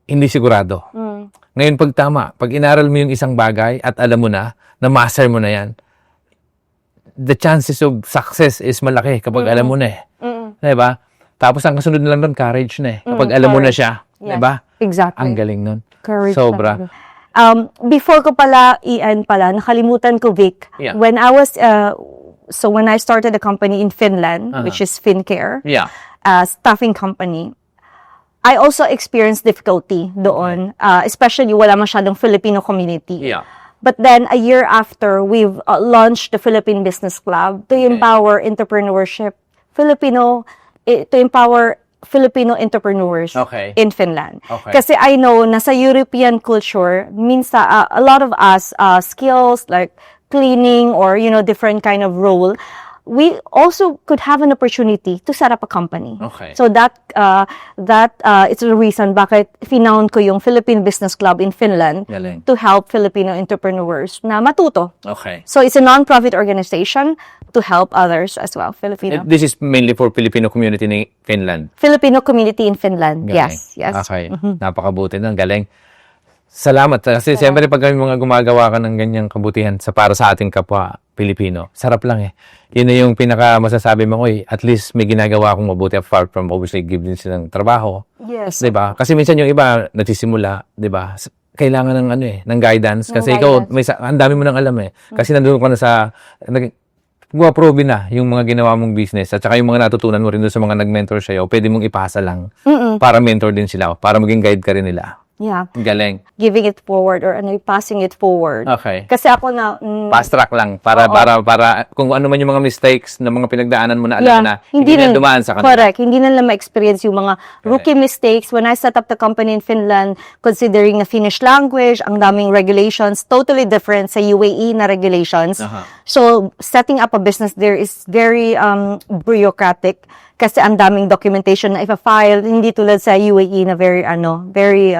hindi sigurado. Ngayon, pag inaral mo yung isang bagay at alam mo na master mo na yan, the chances of success is malaki kapag alam mo na eh. Di ba? Tapos ang kasunod na lang doon, courage na eh. Kapag alam mo na siya. Di ba? Exactly. Ang galing nun. Courage Sobra. talaga. Before ko pala, nakalimutan ko, Vic. Yeah. When I started a company in Finland, which is FinCare, Yeah. Staffing company, I also experienced difficulty doon, especially wala masyadong Filipino community. Yeah. But then, a year after, we've launched the Philippine Business Club to empower entrepreneurship, to empower Filipino entrepreneurs Okay. in Finland. Okay. Kasi I know, nasa European culture, minsan, a lot of us, skills like cleaning or, different kind of role, we also could have an opportunity to set up a company. Okay. So that it's the reason bakit finound ko yung Philippine Business Club in Finland Galing. to help Filipino entrepreneurs na matuto. Okay. So it's a non-profit organization to help others as well, Filipino This is mainly for Filipino community in Finland. Filipino community in Finland. Galing. Yes. Okay. Napakabuti ng galing. Salamat. Kasi siyempre pag kami mga gumagawa ka ng ganyang kabutihan para sa ating kapwa Pilipino, sarap lang eh. Yun na yung pinaka masasabi mo, at least may ginagawa akong mabuti apart from obviously give din silang trabaho. Yes. 'Di ba? Kasi minsan yung iba nagsisimula, 'di ba? Kailangan ng ng guidance kasi Ng ikaw guidance. ang dami mo nang alam eh. Kasi nandoon ka na sa guwaprobe na yung mga ginawa mong business at saka yung mga natutunan mo rin doon sa mga nag-mentor sa'yo, pwede mong ipasa lang para mentor din sila, para maging guide ka rin nila. Yeah. Galing. Giving it forward or passing it forward. Okay. Kasi ako na... Fast track lang para kung ano man yung mga mistakes na mga pinagdaanan mo na alam na hindi na dumaan sa kanila. Correct. Hindi na lang ma-experience yung mga rookie mistakes. When I set up the company in Finland, considering a Finnish language, ang daming regulations, totally different sa UAE na regulations. So, setting up a business there is very bureaucratic kasi ang daming documentation na ipa-file, hindi tulad sa UAE na very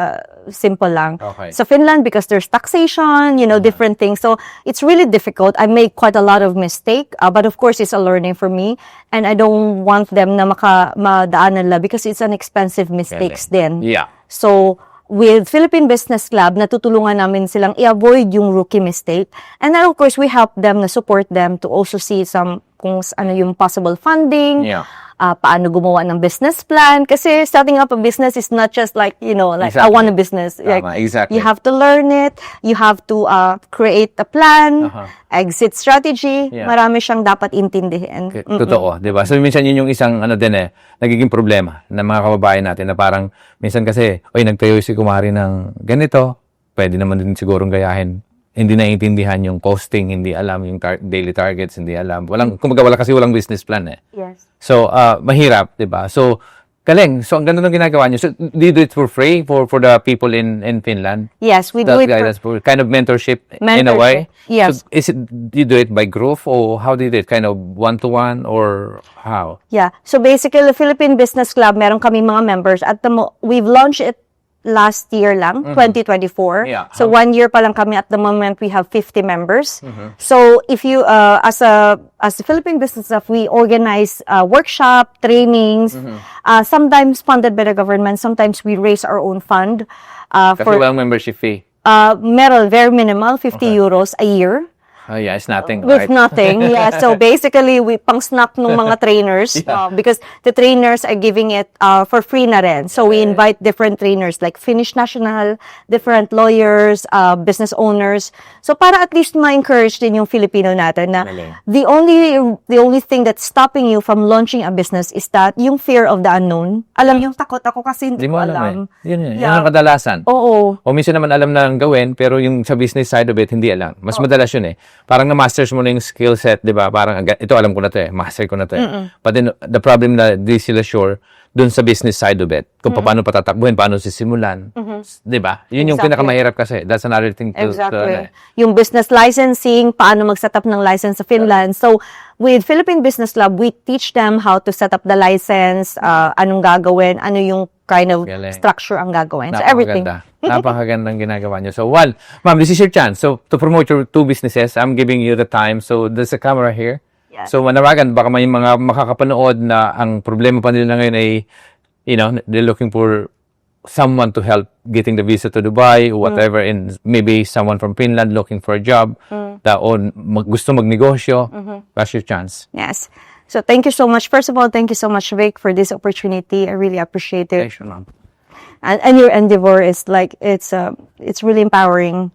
simple lang. Okay. So Finland, because there's taxation, different things. So it's really difficult. I made quite a lot of mistake, but of course it's a learning for me, and I don't want them na madaanan la because it's an expensive mistakes din. Yeah. So with Philippine Business Club, natutulungan namin silang i-avoid yung rookie mistake. And then of course we help them na support them to also see kung ano yung possible funding. Yeah. Paano gumawa ng business plan. Kasi starting up a business is not just like, Exactly. I want a business. Exactly. You have to learn it. You have to create a plan, exit strategy. Yeah. Marami siyang dapat intindihin. Totoo, di ba? So, minsan yun yung isang, nagiging problema ng mga kababayan natin na parang, minsan kasi, nagtayo si kumari ng ganito, pwede naman din sigurong gayahin. Hindi naiintindihan yung costing, hindi alam yung daily targets, hindi alam. Kumbaga walang business plan eh. Yes. So, mahirap, di ba? So, galing. So, ang ganda ng ginagawa niyo. So, do you do it for free for the people in Finland? Yes, we do it for kind of mentorship in a way? Yes. So, do you do it by group or how do you do it? Kind of one-to-one or how? Yeah. So, basically, the Philippine Business Club, meron kami mga members. We've launched it last year lang, 2024. Yeah. So 1 year pa lang kami at the moment we have 50 members. So if you as the Philippine Business Club, we organize workshop, trainings, sometimes funded by the government, sometimes we raise our own fund Kasi walang membership fee. meron very minimal 50 euros a year. Oh yeah, it's nothing, With right? nothing, yeah. So basically, we pang-snack ng mga trainers because the trainers are giving it for free na rin. So we invite different trainers like Finnish national, different lawyers, business owners. So para at least ma-encourage din yung Filipino natin na the only thing that's stopping you from launching a business is that yung fear of the unknown. Alam yung takot ako kasi hindi Hindi mo ko alam alam. Yun ang kadalasan. Oo. O minsan naman alam na ang gawin, pero yung sa business side of it, hindi alam. Mas madalas yun eh. Parang na-masters mo na yung skill set, di ba? Parang, ito alam ko na to eh. Master ko na to eh. But then, the problem na di sila sure dun sa business side of it. Kung paano patatakbuhin, paano sisimulan. Di ba? Yun yung pinakamahirap kasi. That's another thing to... Exactly. Yung business licensing, paano mag-set up ng license sa Finland. So, with Philippine Business Club, we teach them how to set up the license, anong gagawin, ano yung kind of structure ang gagawin. So, everything. Napakagandang ginagawa nyo. So, ma'am, this is your chance. So, to promote your two businesses, I'm giving you the time. So, there's a camera here. Yes. So, manawagan, baka may mga makakapanood na ang problema pa nila ngayon ay, they're looking for someone to help getting the visa to Dubai or whatever, and maybe someone from Finland looking for a job gusto magnegosyo. That's your chance. Yes. So, thank you so much. First of all, thank you so much, Vic, for this opportunity. I really appreciate it. Thanks, ma'am. And your endeavor is like, it's really empowering.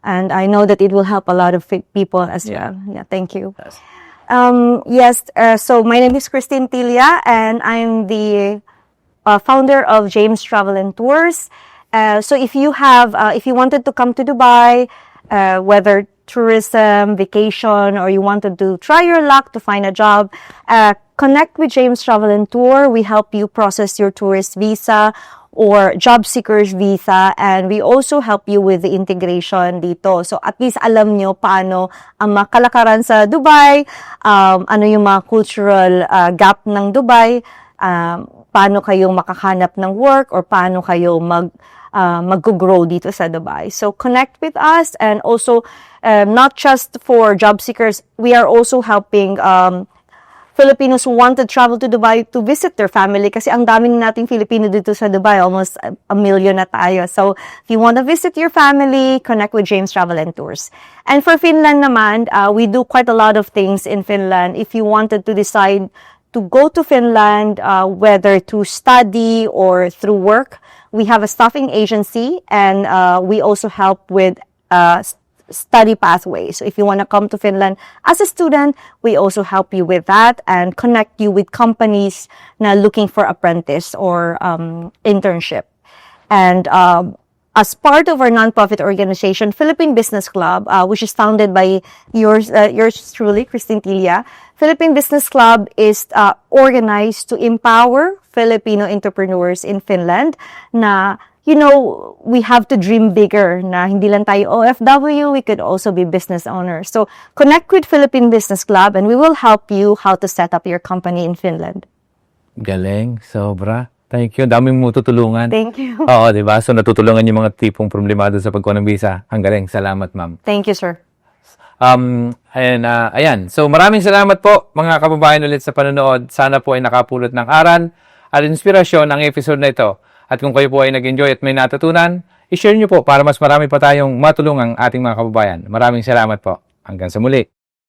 And I know that it will help a lot of people as well. Yeah, thank you. Yes. So my name is Christine Tilia, and I'm the founder of James Travel and Tours. So if you wanted to come to Dubai, whether tourism, vacation, or you wanted to try your luck to find a job, connect with James Travel and Tour. We help you process your tourist visa or job seekers visa, and we also help you with the integration dito. So at least alam nyo paano ang makalakaran sa Dubai, ano yung mga cultural gap ng Dubai, paano kayong makahanap ng work, or paano kayo mag-grow dito sa Dubai. So connect with us, and also not just for job seekers, we are also helping Filipinos who want to travel to Dubai to visit their family, kasi ang daming nating Filipino dito sa Dubai, almost 1 million na tayo. So, if you want to visit your family, connect with James Travel and Tours. And for Finland naman, we do quite a lot of things in Finland. If you wanted to decide to go to Finland, whether to study or through work, we have a staffing agency, and we also help with study pathway. So if you want to come to Finland as a student, we also help you with that and connect you with companies na looking for apprentice or internship. And as part of our nonprofit organization, Philippine Business Club, which is founded by yours truly, Christine Tilia. Philippine Business Club is organized to empower Filipino entrepreneurs in Finland na, we have to dream bigger na hindi lang tayo OFW, we could also be business owners. So, connect with Philippine Business Club and we will help you how to set up your company in Finland. Galing, sobra. Thank you. Daming mo tutulungan. Thank you. Oo, di ba? So, natutulungan yung mga tipong problemado sa pagkuha ng visa. Ang galing. Salamat, ma'am. Thank you, sir. Ayan. So, maraming salamat po, mga kababayan ulit sa panonood. Sana po ay nakapulot ng aral at inspirasyon ang episode na ito. At kung kayo po ay nag-enjoy at may natutunan, i-share nyo po para mas marami pa tayong matulungang ating mga kababayan. Maraming salamat po. Hanggang sa muli.